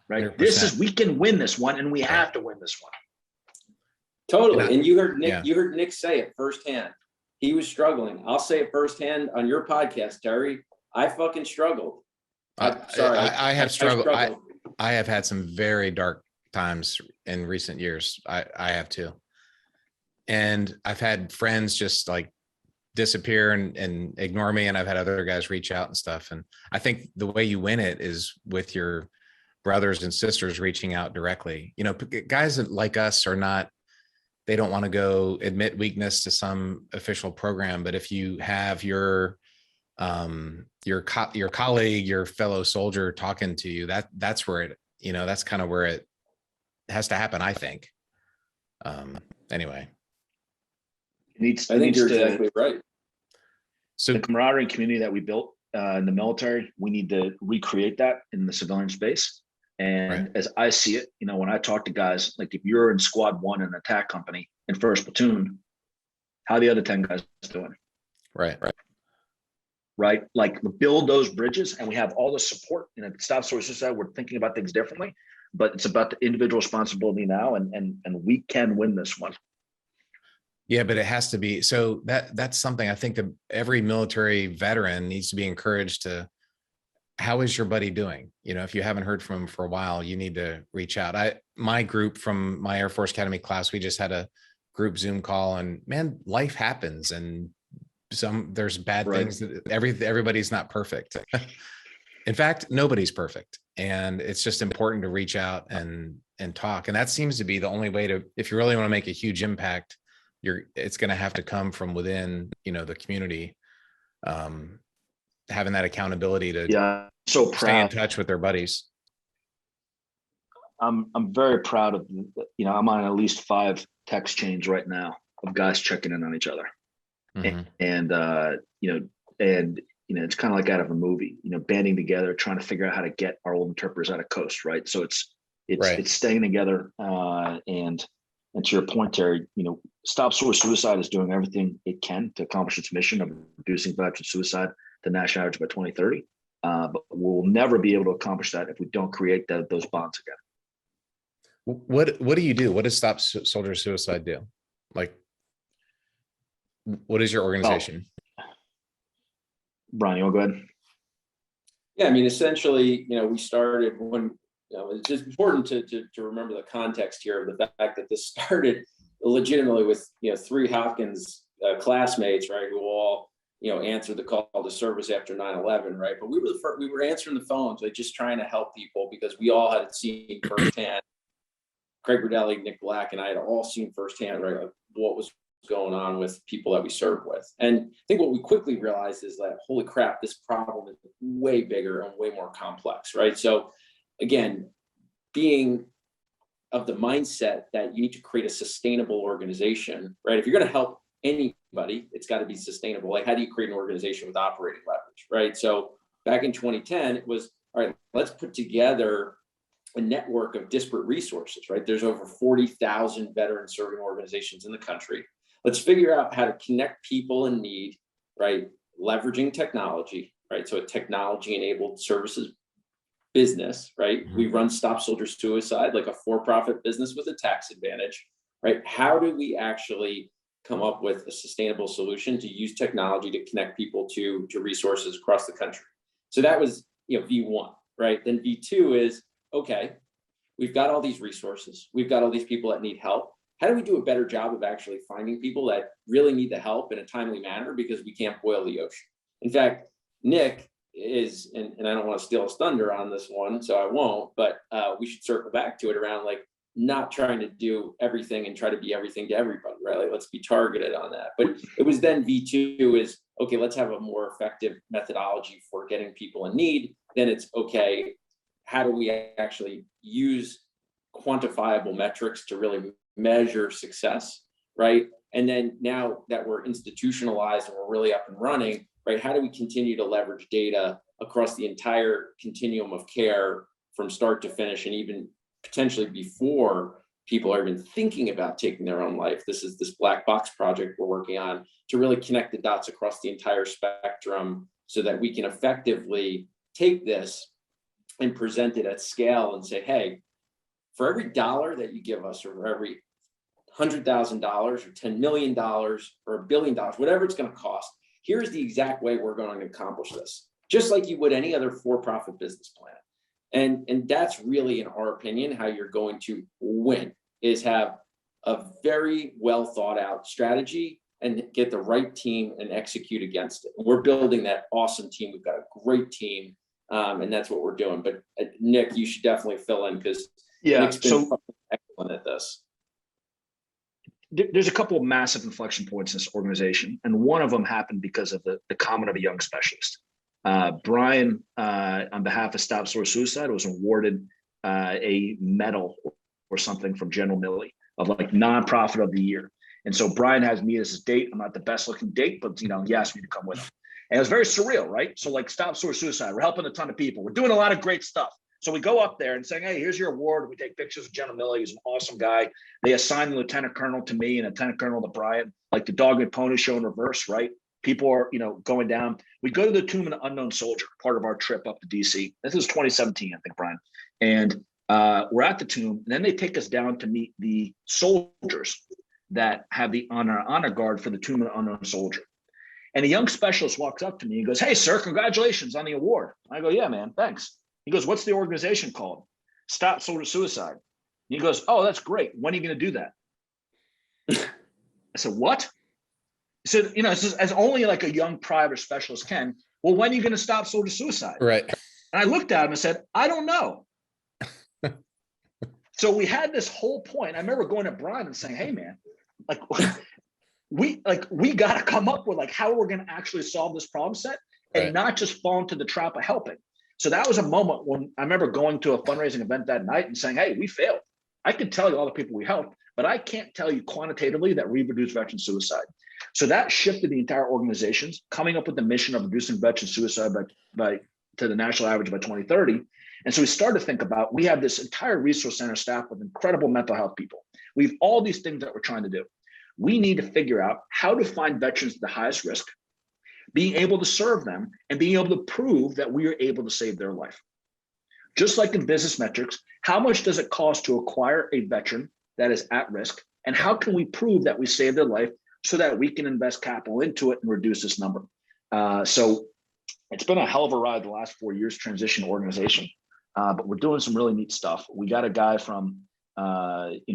right? 100%. We can win this one, and we have to win this one. Totally. And you heard Nick say it firsthand. He was struggling. I'll say it firsthand on your podcast, Terry. I fucking struggled. I have struggled. I have had some very dark times in recent years. I have too. And I've had friends just like disappear and ignore me. And I've had other guys reach out and stuff. And I think the way you win it is with your brothers and sisters reaching out directly. Guys that like us are not, they don't want to go admit weakness to some official program. But if you have your colleague, your fellow soldier talking to you, that's where it, that's kind of where it has to happen, I think. Anyway. I think you're exactly right. So the camaraderie and community that we built in the military, we need to recreate that in the civilian space. And as I see it, when I talk to guys, like if you're in squad 1 in an attack company in 1st platoon, how are the other 10 guys doing? Right. Like build those bridges, and we have all the support. Stop Suicide, we're thinking about things differently, but it's about the individual responsibility now, and we can win this one. Yeah, but it has to be. So that's something I think that every military veteran needs to be encouraged to how is your buddy doing? You know, if you haven't heard from him for a while, you need to reach out. My group from my Air Force Academy class, we just had a group Zoom call, and man, life happens, and there's bad things that everybody's not perfect. In fact, nobody's perfect. And it's just important to reach out and talk. And that seems to be the only way to, if you really want to make a huge impact, it's going to have to come from within, the community, having that accountability to stay in touch with their buddies. I'm very proud of, I'm on at least 5 text chains right now of guys checking in on each other. Mm-hmm. And it's kind of like out of a movie, banding together, trying to figure out how to get our old interpreters out of coast. Right. So it's staying together. And to your point, Terry, Stop Source Suicide is doing everything it can to accomplish its mission of reducing veteran suicide to national average by 2030. But we'll never be able to accomplish that if we don't create those bonds again. What do you do? What does Stop Soldier Suicide do? Like, what is your organization? Brian, you want to go ahead? Yeah, I mean, essentially, we started when, it's just important to remember the context here of the fact that this started legitimately with, 3 Hopkins classmates, right, who all, answered the call to service after 9/11, right? But we were answering the phones, like just trying to help people because we all had seen firsthand. Craig Rodelli, Nick Black, and I had all seen firsthand, right, like what was going on with people that we served with. And I think what we quickly realized is that, holy crap, this problem is way bigger and way more complex, right? So again, being of the mindset that you need to create a sustainable organization, right? If you're going to help anybody, it's got to be sustainable. Like, how do you create an organization with operating leverage, right? So back in 2010, it was, all right, let's put together a network of disparate resources, right? There's over 40,000 veteran serving organizations in the country. Let's figure out how to connect people in need, right? Leveraging technology, right? So a technology-enabled services business, right? Mm-hmm. We run Stop Soldier Suicide like a for-profit business with a tax advantage, right? How do we actually come up with a sustainable solution to use technology to connect people to resources across the country? So that was, V1, right? Then V2 is, okay, we've got all these resources. We've got all these people that need help. How do we do a better job of actually finding people that really need the help in a timely manner because we can't boil the ocean? In fact, Nick is, and I don't want to steal his thunder on this one, so I won't, but we should circle back to it around like not trying to do everything and try to be everything to everybody, right? Like, let's be targeted on that. But it was then V2 is, okay, let's have a more effective methodology for getting people in need. Then it's, okay, how do we actually use quantifiable metrics to really measure success, right? And then now that we're institutionalized and we're really up and running, right, how do we continue to leverage data across the entire continuum of care from start to finish, and even potentially before people are even thinking about taking their own life? This is this black box project we're working on to really connect the dots across the entire spectrum so that we can effectively take this and present it at scale and say, hey, for every dollar that you give us, or for every $100,000 or $10 million or $1 billion, whatever it's going to cost, here's the exact way we're going to accomplish this, just like you would any other for-profit business plan. And that's really, in our opinion, how you're going to win, is have a very well thought out strategy and get the right team and execute against it. We're building that awesome team. We've got a great team. And that's what we're doing. But Nick, you should definitely fill in, because Nick's been excellent at this. There's a couple of massive inflection points in this organization, and one of them happened because of the comment of a young specialist. Brian, on behalf of Stop Source Suicide, was awarded a medal or something from General Milley of like nonprofit of the year. And so Brian has me as his date. I'm not the best looking date, but he asked me to come with him. And it was very surreal, right? So like Stop Source Suicide, we're helping a ton of people. We're doing a lot of great stuff. So we go up there and say, hey, here's your award. We take pictures of General Milley. He's an awesome guy. They assign the lieutenant colonel to me and lieutenant colonel to Brian, like the dog and pony show in reverse, right? People are, going down. We go to the Tomb of an Unknown Soldier, part of our trip up to DC. This is 2017, I think, Brian. And we're at the tomb, and then they take us down to meet the soldiers that have the honor guard for the Tomb of an Unknown Soldier. And a young specialist walks up to me and goes, "Hey, sir, congratulations on the award." I go, "Yeah, man, thanks." He goes, "What's the organization called?" "Stop Soldier Suicide." And he goes, "Oh, that's great. When are you going to do that?" I said, "What?" He said, "It's just, as only like a young private or specialist can. Well, when are you going to stop soldier suicide?" Right. And I looked at him and said, "I don't know." So we had this whole point. I remember going to Brian and saying, "Hey, man, like we got to come up with like how we're going to actually solve this problem set and not just fall into the trap of helping." So that was a moment when I remember going to a fundraising event that night and saying, "Hey, we failed. I could tell you all the people we helped, but I can't tell you quantitatively that we reduced veteran suicide." So that shifted the entire organizations, coming up with the mission of reducing veteran suicide by to the national average by 2030. And so we started to think about, we have this entire resource center staff with incredible mental health people. We have all these things that we're trying to do. We need to figure out how to find veterans at the highest risk, being able to serve them, and being able to prove that we are able to save their life. Just like in business metrics, how much does it cost to acquire a veteran that is at risk? And how can we prove that we saved their life so that we can invest capital into it and reduce this number? So it's been a hell of a ride the last 4 years, transition organization, but we're doing some really neat stuff. We got a guy from,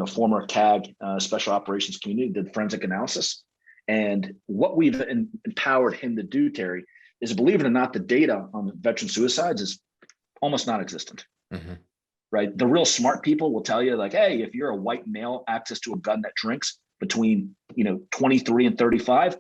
former CAG, Special Operations Community, did forensic analysis. And what we've empowered him to do, Terry, is, believe it or not, the data on veteran suicides is almost non-existent. Mm-hmm. Right? The real smart people will tell you, like, hey, if you're a white male, access to a gun that drinks between 23 and 35,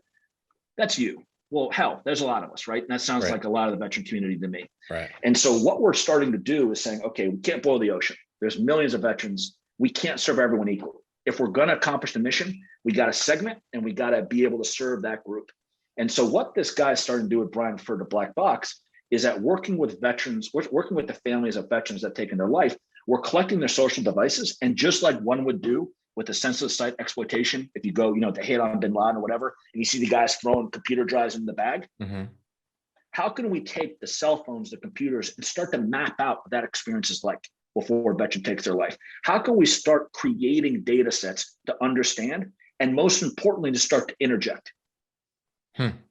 that's you. Well, hell, there's a lot of us, right? And that sounds like a lot of the veteran community to me. Right. And so what we're starting to do is saying, okay, we can't boil the ocean. There's millions of veterans. We can't serve everyone equally. If we're going to accomplish the mission, we got to segment and we got to be able to serve that group. And so what this guy is starting to do with Brian referred to Black Box is that working with veterans, working with the families of veterans that have taken their life, we're collecting their social devices. And just like one would do with the sensitive site exploitation, if you go, to hit on Bin Laden or whatever, and you see the guys throwing computer drives in the bag, mm-hmm. How can we take the cell phones, the computers, and start to map out what that experience is like before a veteran takes their life? How can we start creating data sets to understand, and most importantly, to start to interject?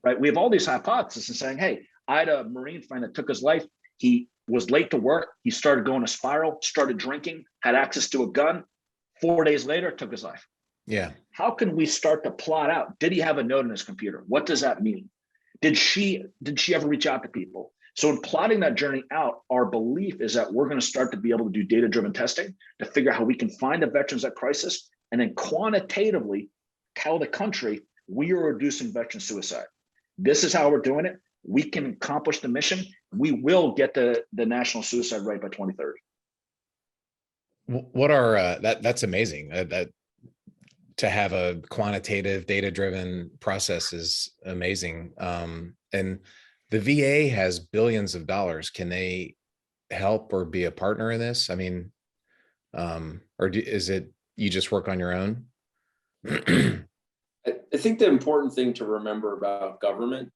Right? We have all these hypotheses and saying, hey, I had a Marine friend that took his life. He was late to work. He started going to spiral, started drinking, had access to a gun. 4 days later, took his life. Yeah. How can we start to plot out? Did he have a note on his computer? What does that mean? Did she ever reach out to people? So in plotting that journey out, our belief is that we're going to start to be able to do data-driven testing to figure out how we can find the veterans at crisis and then quantitatively tell the country we are reducing veteran suicide. This is how we're doing it. We can accomplish the mission. We will get the national suicide rate by 2030. What are that's amazing. That to have a quantitative, data-driven process is amazing. And the VA has billions of dollars. Can they help or be a partner in this? I mean, is it you just work on your own? I think the important thing to remember about government,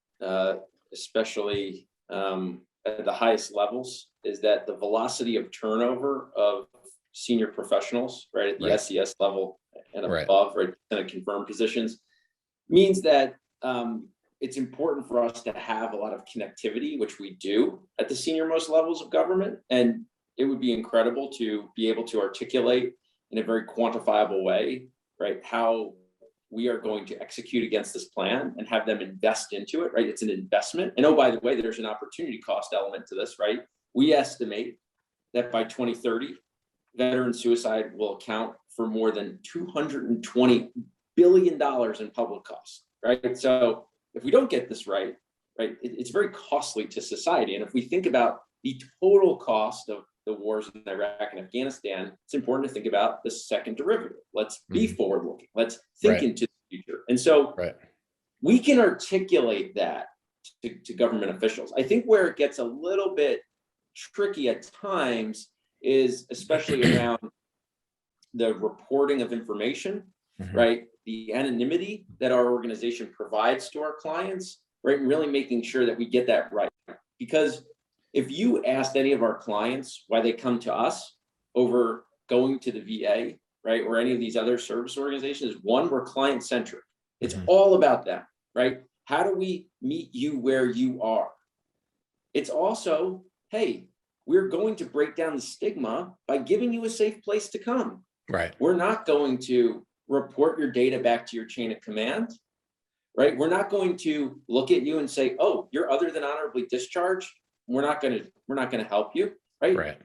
especially at the highest levels, is that the velocity of turnover of senior professionals, right, at the SES level and above, right, kind of confirmed positions, means that it's important for us to have a lot of connectivity, which we do at the senior most levels of government. And it would be incredible to be able to articulate in a very quantifiable way, right, how we are going to execute against this plan and have them invest into it, right? It's an investment. And oh, by the way, there's an opportunity cost element to this, right? We estimate that by 2030, veteran suicide will account for more than $220 billion in public costs, right? So if we don't get this right, it's very costly to society. And if we think about the total cost of the wars in Iraq and Afghanistan, it's important to think about the second derivative. Let's be forward-looking. Let's think into the future. And so we can articulate that to government officials. I think where it gets a little bit tricky at times is especially around the reporting of information, right? The anonymity that our organization provides to our clients, right? And really making sure that we get that right. Because if you asked any of our clients why they come to us over going to the VA, right, or any of these other service organizations, one, we're client-centric. It's all about them, right? How do we meet you where you are. It's also, hey, we're going to break down the stigma by giving you a safe place to come. Right. We're not going to report your data back to your chain of command, right? We're not going to look at you and say, oh, you're other than honorably discharged. We're not going to help you, right? Right.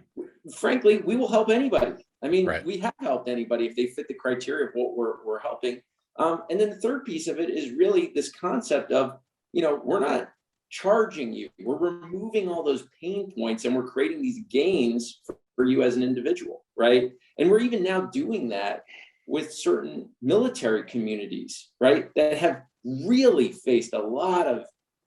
Frankly, we will help anybody. I mean, Right. we have helped anybody if they fit the criteria of what we're helping. And then the third piece of it is really this concept of, we're not charging you. We're removing all those pain points and we're creating these gains for you as an individual, right? And we're even now doing that with certain military communities, right, that have really faced a lot of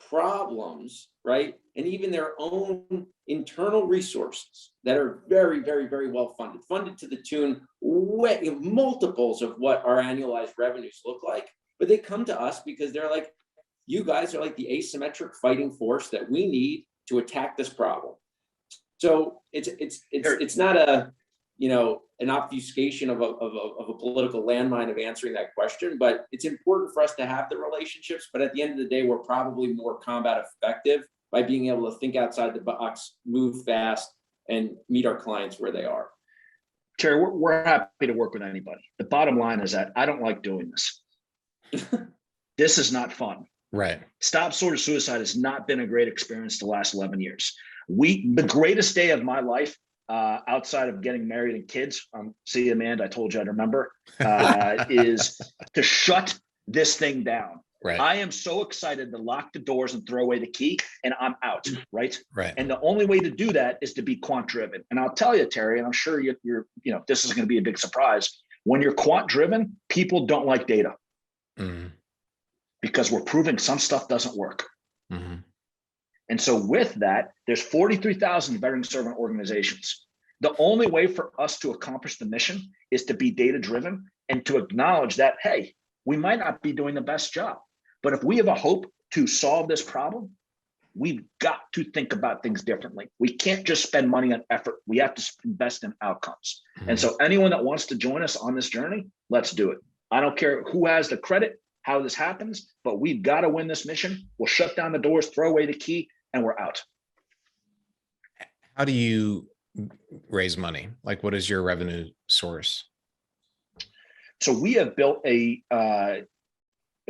problems, right? And even their own internal resources that are very, very, very well funded to the tune multiples of what our annualized revenues look like. But they come to us because they're like, you guys are like the asymmetric fighting force that we need to attack this problem. So it's not an obfuscation of a political landmine of answering that question, but it's important for us to have the relationships. But at the end of the day, we're probably more combat effective by being able to think outside the box, move fast, and meet our clients where they are. Terry, we're happy to work with anybody. The bottom line is that I don't like doing this. This is not fun. Right. Stop Soldier Suicide has not been a great experience the last 11 years. The greatest day of my life, outside of getting married and kids, see you, Amanda, I told you I'd remember, is to shut this thing down. Right. I am so excited to lock the doors and throw away the key, and I'm out, right? Right. And the only way to do that is to be quant driven. And I'll tell you, Terry, and I'm sure you're this is going to be a big surprise. When you're quant driven, people don't like data. Mm-hmm. Because we're proving some stuff doesn't work. Mm-hmm. And so with that, there's 43,000 veteran servant organizations. The only way for us to accomplish the mission is to be data driven and to acknowledge that, hey, we might not be doing the best job, but if we have a hope to solve this problem, we've got to think about things differently. We can't just spend money on effort. We have to invest in outcomes. Mm-hmm. And so anyone that wants to join us on this journey, let's do it. I don't care who has the credit, how this happens, but we've got to win this mission. We'll shut down the doors, throw away the key, and we're out. How do you raise money? Like, what is your revenue source? So we have built a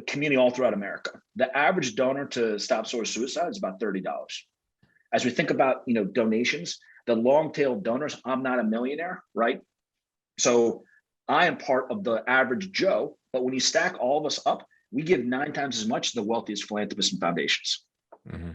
community all throughout America. The average donor to Stop Soldier Suicide is about $30. As we think about, donations, the long tail donors, I'm not a millionaire, right? So I am part of the average Joe, but when you stack all of us up, we give 9 times as much to the wealthiest philanthropists and foundations. Mm-hmm.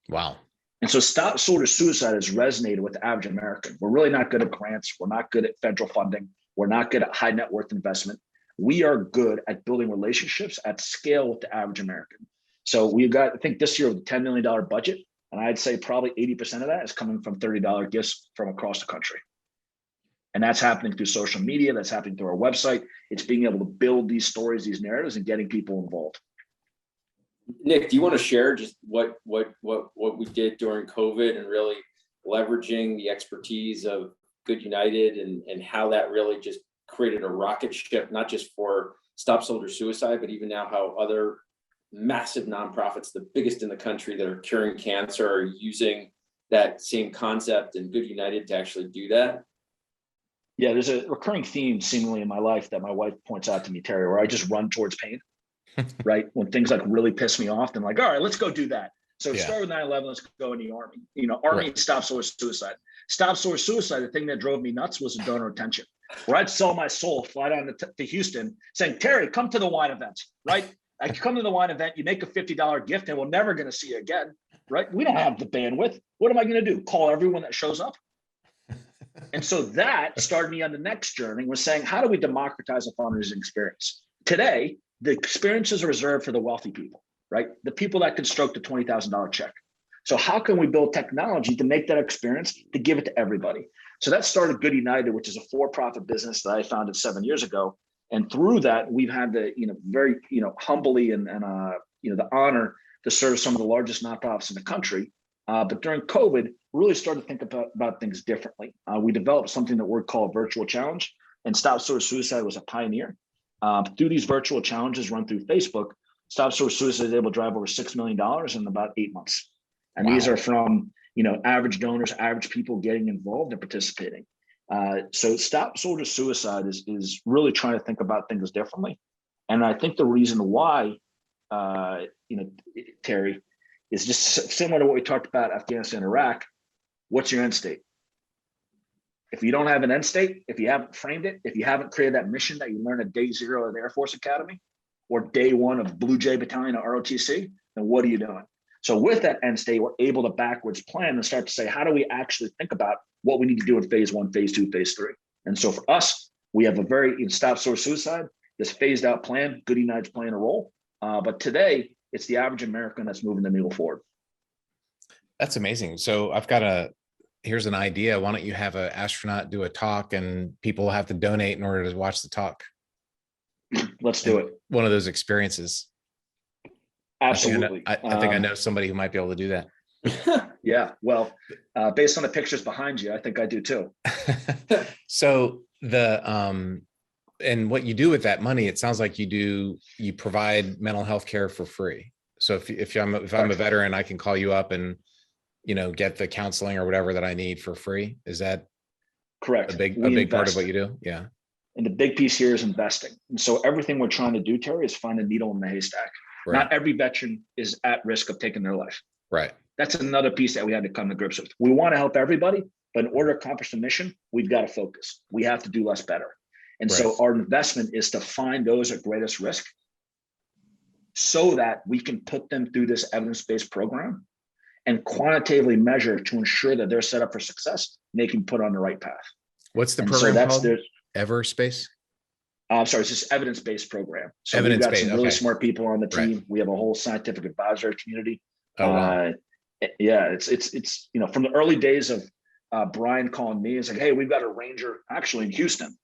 Wow. And so Stop Soldier Suicide has resonated with the average American. We're really not good at grants. We're not good at federal funding. We're not good at high net worth investment. We are good at building relationships at scale with the average American. So we've got, I think this year with a $10 million budget, and I'd say probably 80% of that is coming from $30 gifts from across the country. And that's happening through social media. That's happening through our website. It's being able to build these stories, these narratives, and getting people involved. Nick, do you want to share just what we did during COVID and really leveraging the expertise of Good United and how that really just created a rocket ship, not just for Stop Soldier Suicide, but even now how other massive nonprofits, the biggest in the country that are curing cancer, are using that same concept and Good United to actually do that? Yeah, there's a recurring theme seemingly in my life that my wife points out to me, Terry, where I just run towards pain, right? When things like really piss me off, then like, all right, let's go do that. So start with 9/11, let's go in the Army. Army right. Stop Soldier Suicide. Stop Soldier Suicide, the thing that drove me nuts was the donor retention, where I'd sell my soul, fly down to Houston saying, Terry, come to the wine event, right? I come to the wine event, you make a $50 gift and we're never going to see you again, right? We don't have the bandwidth. What am I going to do? Call everyone that shows up? And so that started me on the next journey, was saying, how do we democratize a fundraising experience? Today, the experiences are reserved for the wealthy people, right? The people that can stroke the $20,000 check. So how can we build technology to make that experience, to give it to everybody? So that started Good United, which is a for-profit business that I founded 7 years ago. And through that, we've had the, very, humbly and the honor to serve some of the largest nonprofits in the country. But during COVID, really started to think about things differently. We developed something that we call Virtual Challenge, and Stop Soldier Suicide was a pioneer. Through these virtual challenges run through Facebook, Stop Soldier Suicide is able to drive over $6 million in about 8 months. And Wow. these are from, average donors, average people getting involved and participating. So Stop Soldier Suicide is really trying to think about things differently. And I think the reason why, Terry, is just similar to what we talked about Afghanistan and Iraq. What's your end state? If you don't have an end state, if you haven't framed it, if you haven't created that mission that you learned at day 0 of the Air Force Academy or day 1 of Blue Jay Battalion or ROTC, then what are you doing? So with that end state, we're able to backwards plan and start to say, how do we actually think about what we need to do in phase 1, phase 2, phase 3? And so for us, we have a very Stop Soldier Suicide, this phased out plan, Good United's playing a role. But today, it's the average American that's moving the needle forward. That's amazing. So here's an idea. Why don't you have an astronaut do a talk and people have to donate in order to watch the talk? Let's do it. One of those experiences. Absolutely. I think I know somebody who might be able to do that. Yeah. Well, based on the pictures behind you, I think I do too. So and what you do with that money, it sounds like you provide mental health care for free. So if I'm a veteran, I can call you up and, get the counseling or whatever that I need for free. Is that correct? A big part of what you do? Yeah. And the big piece here is investing. And so everything we're trying to do, Terry, is find a needle in the haystack. Right. Not every veteran is at risk of taking their life. Right. That's another piece that we had to come to grips with. We want to help everybody, but in order to accomplish the mission, we've got to focus. We have to do less better. And so our investment is to find those at greatest risk so that we can put them through this evidence-based program and quantitatively measure to ensure that they're set up for success and they can put on the right path. What's the program called? Everspace? Sorry, it's just evidence-based program. So we've got some really smart people on the team. Right. We have a whole scientific advisory community. Oh, wow. Yeah, it's from the early days of Brian calling me, it's like, hey, we've got a ranger actually in Houston.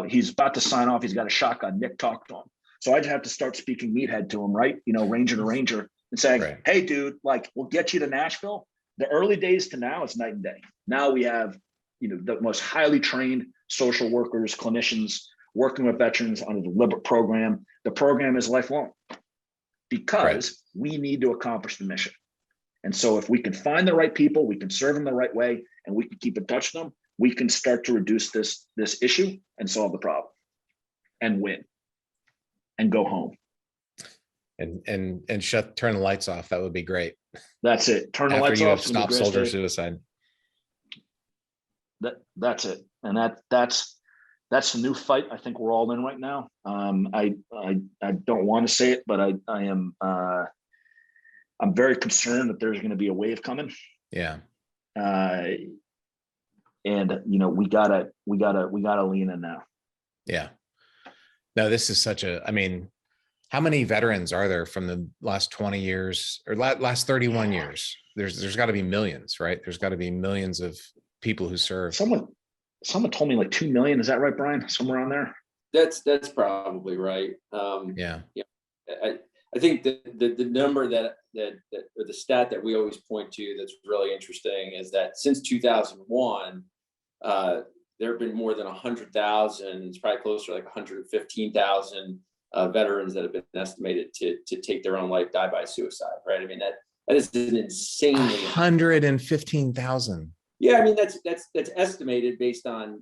He's about to sign off. He's got a shotgun. Nick talked to him. So I'd have to start speaking meathead to him, right? Ranger to ranger and saying, hey, dude, we'll get you to Nashville. The early days to now, it's night and day. Now we have, the most highly trained social workers, clinicians working with veterans on a deliberate program. The program is lifelong because we need to accomplish the mission. And so if we can find the right people, we can serve them the right way, and we can keep in touch with them, we can start to reduce this issue and solve the problem and win and go home. And turn the lights off. That would be great. That's it. Turn the lights off. Stop soldier suicide. That's it. And that's the new fight I think we're all in right now. I don't want to say it, but I am I'm very concerned that there's going to be a wave coming. Yeah. And we gotta lean in now. Yeah. No, this is how many veterans are there from the last 20 years or last 31 years? There's got to be millions, right? There's got to be millions of people who serve. Someone told me 2 million. Is that right, Brian? Somewhere on there. That's probably right. Yeah. I think the number that or the stat that we always point to that's really interesting is that since 2001, there have been more than 100,000. It's probably closer to 115,000 veterans that have been estimated to take their own life, die by suicide. Right? I mean that is an insanely 115,000. Yeah, I mean that's estimated based on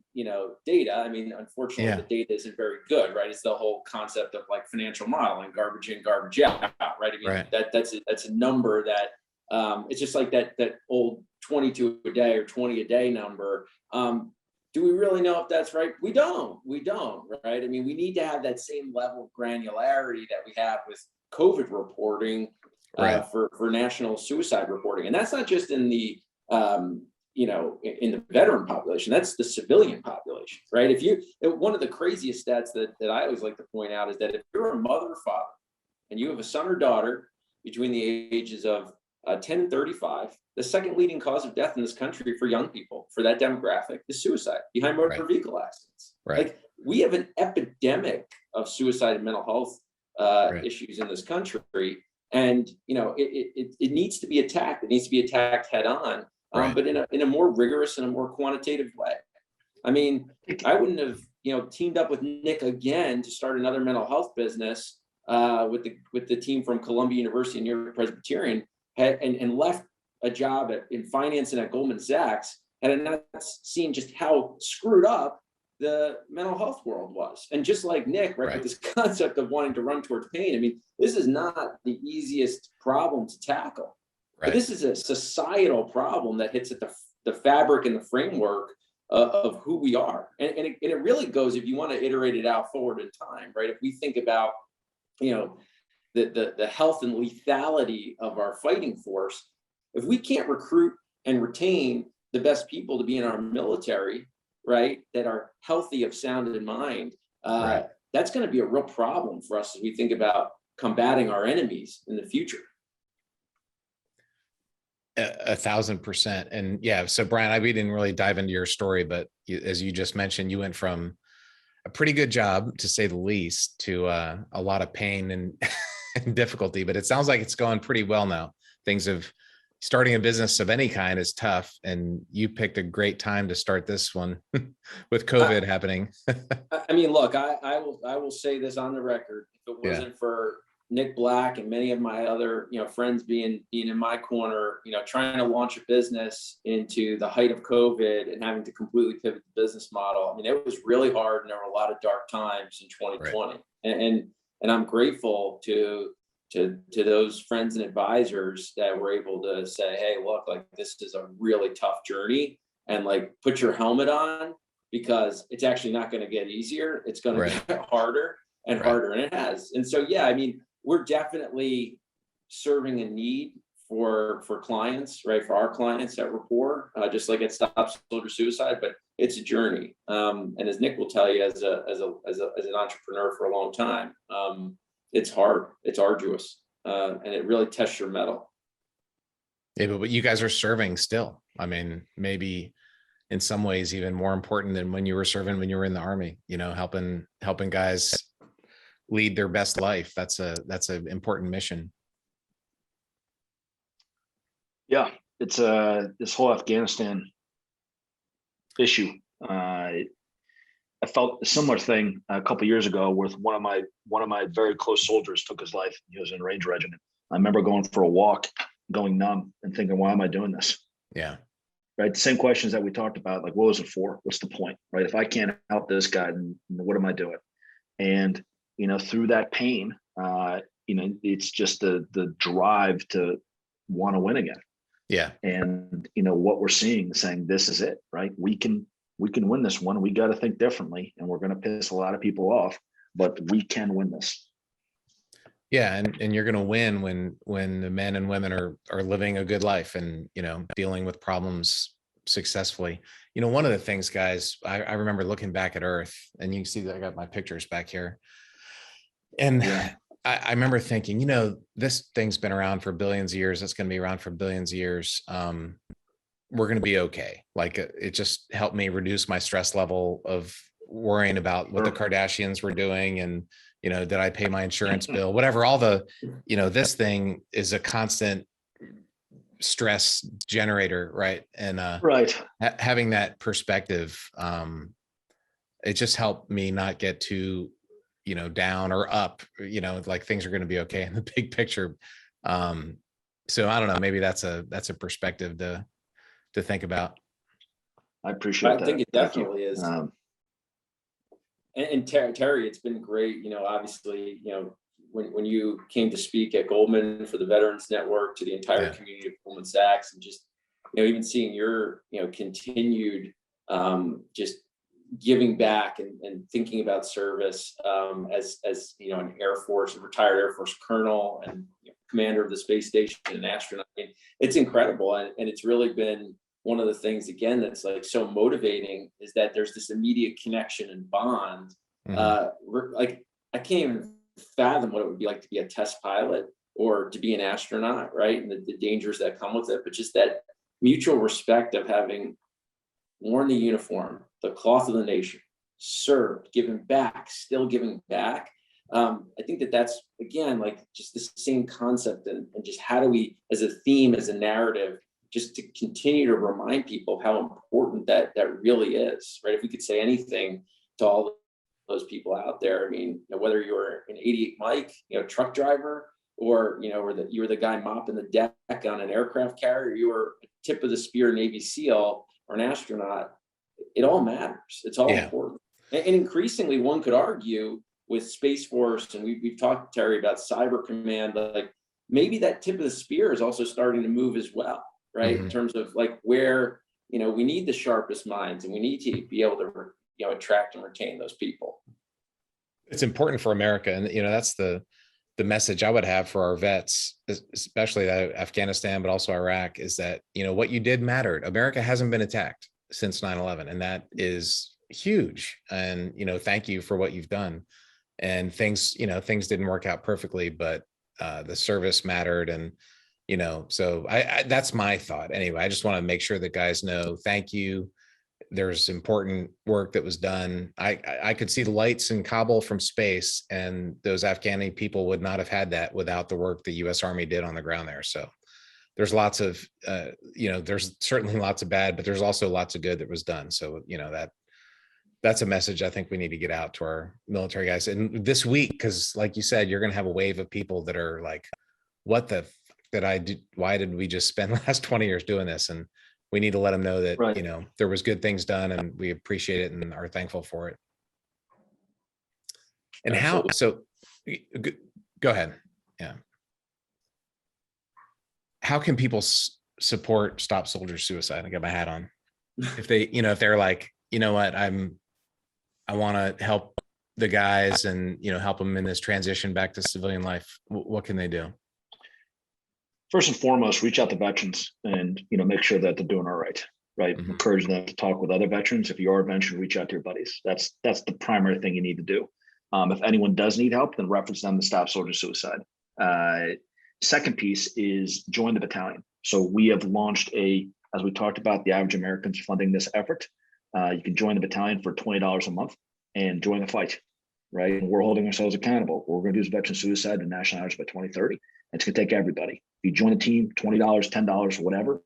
data. I mean, unfortunately, the data isn't very good, right? It's the whole concept of financial modeling, garbage in, garbage out, right? I mean that's a number that it's just like that old 22 a day or 20 a day number. Do we really know if that's right? We don't, right? I mean, we need to have that same level of granularity that we have with COVID reporting for national suicide reporting, and that's not just in the in the veteran population, that's the civilian population, right? One of the craziest stats that I always like to point out is that if you're a mother or father and you have a son or daughter between the ages of 10 and 35, the second leading cause of death in this country for young people, for that demographic, is suicide behind motor vehicle accidents. Right. We have an epidemic of suicide and mental health issues in this country. And, it needs to be attacked. It needs to be attacked head on. But in a more rigorous and a more quantitative way. I mean, I wouldn't have, teamed up with Nick again to start another mental health business with the team from Columbia University and New York Presbyterian, and left a job in finance and at Goldman Sachs, had I not seen just how screwed up the mental health world was. And just like Nick, right, with this concept of wanting to run towards pain, I mean, this is not the easiest problem to tackle. Right. But this is a societal problem that hits at the fabric and the framework of who we are. And it really goes, if you want to iterate it out forward in time, right? If we think about, the health and lethality of our fighting force, if we can't recruit and retain the best people to be in our military, right, that are healthy of sound and mind, that's going to be a real problem for us as we think about combating our enemies in the future. 1,000%. And yeah, so Brian, we didn't really dive into your story, but as you just mentioned, you went from a pretty good job, to say the least, to a lot of pain and difficulty, but it sounds like it's going pretty well now. Starting a business of any kind is tough, and you picked a great time to start this one with COVID happening. I mean, look, I will say this on the record. If it wasn't for Nick Black and many of my other, friends being in my corner, trying to launch a business into the height of COVID and having to completely pivot the business model. I mean, it was really hard, and there were a lot of dark times in 2020. Right. And I'm grateful to those friends and advisors that were able to say, hey, look, like, this is a really tough journey, and like, put your helmet on, because it's actually not going to get easier. It's going to get harder and harder. And it has. And so, yeah, I mean, we're definitely serving a need for clients, right? For our clients at Rapport, just like it Stop Soldier Suicide, but it's a journey. And as Nick will tell you, as an entrepreneur for a long time, it's hard, it's arduous, and it really tests your mettle. Yeah, but you guys are serving still. I mean, maybe in some ways even more important than when you were serving, when you were in the Army, helping guys lead their best life. That's an important mission. Yeah, it's this whole Afghanistan issue. I felt a similar thing a couple of years ago with one of my very close soldiers took his life. He was in a Ranger regiment. I remember going for a walk, going numb, and thinking, why am I doing this? Yeah. Right. The same questions that we talked about, like, what was it for? What's the point? Right. If I can't help this guy, then what am I doing? And, through that pain, it's just the drive to want to win again. Yeah. And, what we're seeing, saying this is it, right? We can win this one. We got to think differently, and we're going to piss a lot of people off, but we can win this. Yeah. And you're going to win when the men and women are living a good life and, dealing with problems successfully. One of the things, guys, I remember looking back at Earth, and you can see that I got my pictures back here. And I remember thinking, this thing's been around for billions of years. It's going to be around for billions of years. We're going to be okay. Like, it just helped me reduce my stress level of worrying about what the Kardashians were doing. And, did I pay my insurance bill, whatever, all the, this thing is a constant stress generator. Right. And, having that perspective, it just helped me not get too, down or up, like things are going to be okay in the big picture. So I don't know, maybe that's a perspective to think about. I appreciate that. I think it definitely is. And Terry, it's been great. Obviously, when you came to speak at Goldman for the Veterans Network, to the entire community of Goldman Sachs, and just, even seeing your, continued just giving back and thinking about service, as an Air Force, a retired Air Force colonel, and commander of the space station, and an astronaut. I mean, it's incredible, and it's really been one of the things, again, that's like so motivating, is that there's this immediate connection and bond. Like, I can't even fathom what it would be like to be a test pilot or to be an astronaut, right? And the dangers that come with it, but just that mutual respect of having worn the uniform, the cloth of the nation, served, given back, still giving back. I think that's, again, like, just the same concept, and just how do we, as a theme, as a narrative, just to continue to remind people how important that really is, right? If we could say anything to all those people out there. I mean, whether you're an 88 Mike, truck driver, or, you were the guy mopping the deck on an aircraft carrier, you were a tip of the spear Navy SEAL or an astronaut, it all matters. It's all important. And increasingly, one could argue with Space Force, and we've talked, Terry, about Cyber Command, like maybe that tip of the spear is also starting to move as well, right? In terms of like where, we need the sharpest minds, and we need to be able to, attract and retain those people. It's important for America. And, that's the message I would have for our vets, especially Afghanistan, but also Iraq, is that, what you did mattered. America hasn't been attacked since 9/11, and that is huge. And, thank you for what you've done. And things didn't work out perfectly, but the service mattered. And, so that's my thought. Anyway, I just want to make sure that guys know, thank you. There's important work that was done. I could see the lights in Kabul from space, and those Afghani people would not have had that without the work the U.S. Army did on the ground there. So there's lots of, there's certainly lots of bad, but there's also lots of good that was done. So, that's a message I think we need to get out to our military guys. And this week, because like you said, you're going to have a wave of people that are like, what the f- did I do? Why did we just spend the last 20 years doing this? And we need to let them know that, Right. There was good things done, and we appreciate it and are thankful for it. And go ahead. Yeah. How can people support Stop Soldier Suicide? I got my hat on. If they, if they're like, what, I want to help the guys and, help them in this transition back to civilian life, what can they do? First and foremost, reach out to veterans and, make sure that they're doing all right. Right. Mhm. Encourage them to talk with other veterans. If you are a veteran, reach out to your buddies. That's the primary thing you need to do. If anyone does need help, then reference them to Stop Soldier Suicide. Second piece is join the battalion. So we have launched as we talked about, the average Americans funding this effort. You can join the battalion for $20 a month and join the fight. Right. And we're holding ourselves accountable. What we're going to do is veteran suicide and national average by 2030. It's going to take everybody. If you join the team, $20, $10, whatever,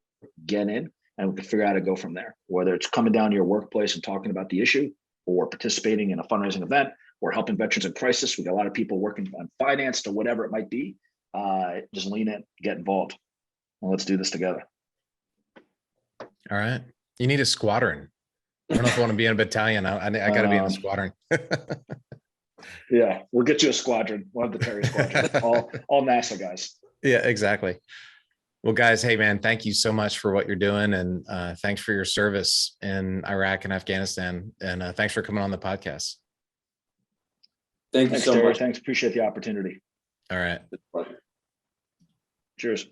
get in, and we can figure out how to go from there. Whether it's coming down to your workplace and talking about the issue, or participating in a fundraising event, or helping veterans in crisis. We got a lot of people working on finance to whatever it might be. Just lean in, get involved, and let's do this together. All right. You need a squadron. I don't know if I want to be in a battalion. I got to be in a squadron. Yeah, we'll get you a squadron. We'll have the Terry squadron. all NASA guys. Yeah, exactly. Well, guys, hey man, thank you so much for what you're doing, and thanks for your service in Iraq and Afghanistan, and thanks for coming on the podcast. Thanks so Terry. much. Thanks. Appreciate the opportunity. All right. It's a pleasure. Cheers.